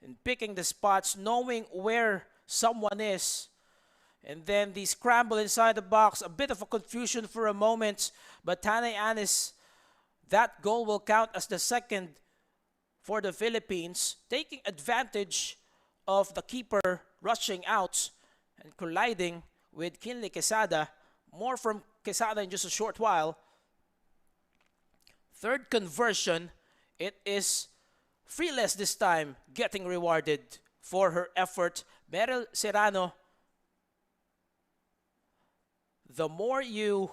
in picking the spots, knowing where someone is. And then the scramble inside the box, a bit of a confusion for a moment. But Tane Anis, that goal will count as the second for the Philippines, taking advantage of the keeper rushing out and colliding with Kinley Quesada. More from Quesada in just a short while. Third conversion, it is Freeless this time getting rewarded for her effort. Meryl Serrano, the more you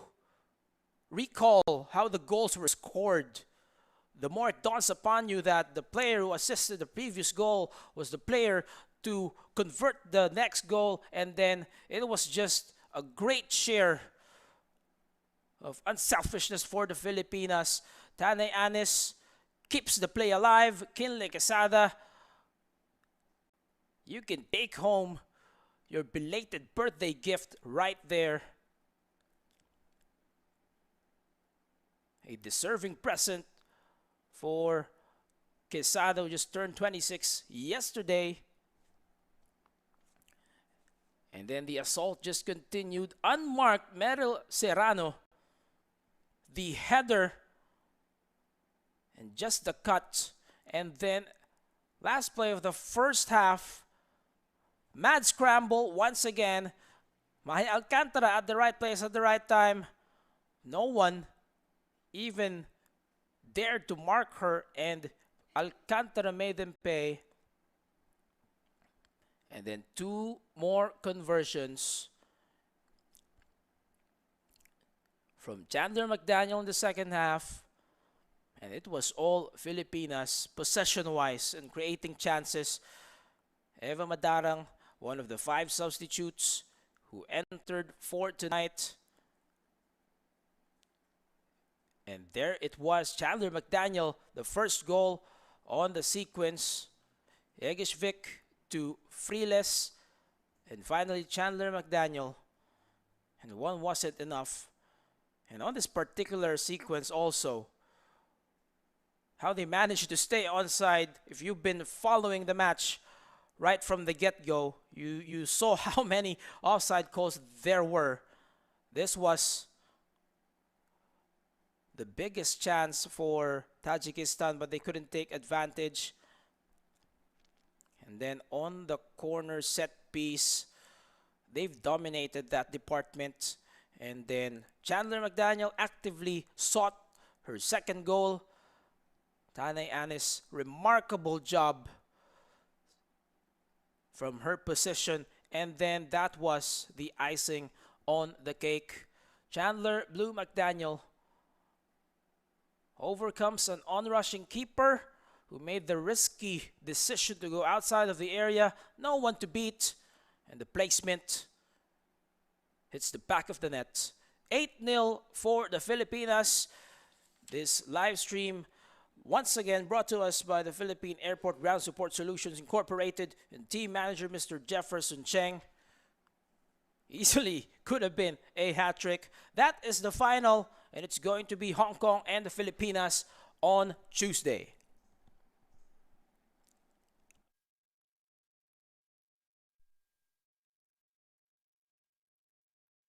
recall how the goals were scored, the more it dawns upon you that the player who assisted the previous goal was the player to convert the next goal, and then it was just a great share of unselfishness for the Filipinas. Tane Anis keeps the play alive. Kinley Quesada, you can take home your belated birthday gift right there. A deserving present for Quesada, who just turned 26 yesterday. And then the assault just continued. Unmarked, Meryl Serrano. The header. And just the cut. And then last play of the first half. Mad scramble once again. Mahi Alcantara at the right place at the right time. No one even dared to mark her, and Alcantara made them pay. And then 2 more conversions from Chandler McDaniel in the second half. And it was all Filipinas possession-wise and creating chances. Eva Madarang, one of the 5 substitutes who entered for tonight. And there it was, Chandler McDaniel, the first goal on the sequence. Egishvik to Friles, and finally Chandler McDaniel. And one wasn't enough. And on this particular sequence also, how they managed to stay onside. If you've been following the match right from the get-go, you saw how many offside calls there were. This was the biggest chance for Tajikistan, but they couldn't take advantage. And then on the corner set piece, they've dominated that department. And then Chandler McDaniel actively sought her second goal. Tanay Anis, remarkable job from her position. And then that was the icing on the cake. Chandler Blue McDaniel overcomes an onrushing keeper who made the risky decision to go outside of the area. No one to beat. And the placement hits the back of the net. 8-0 for the Filipinas. This live stream once again brought to us by the Philippine Airport Ground Support Solutions Incorporated and team manager Mr. Jefferson Cheng. Easily could have been a hat-trick. That is the final, and it's going to be Hong Kong and the Filipinas on Tuesday.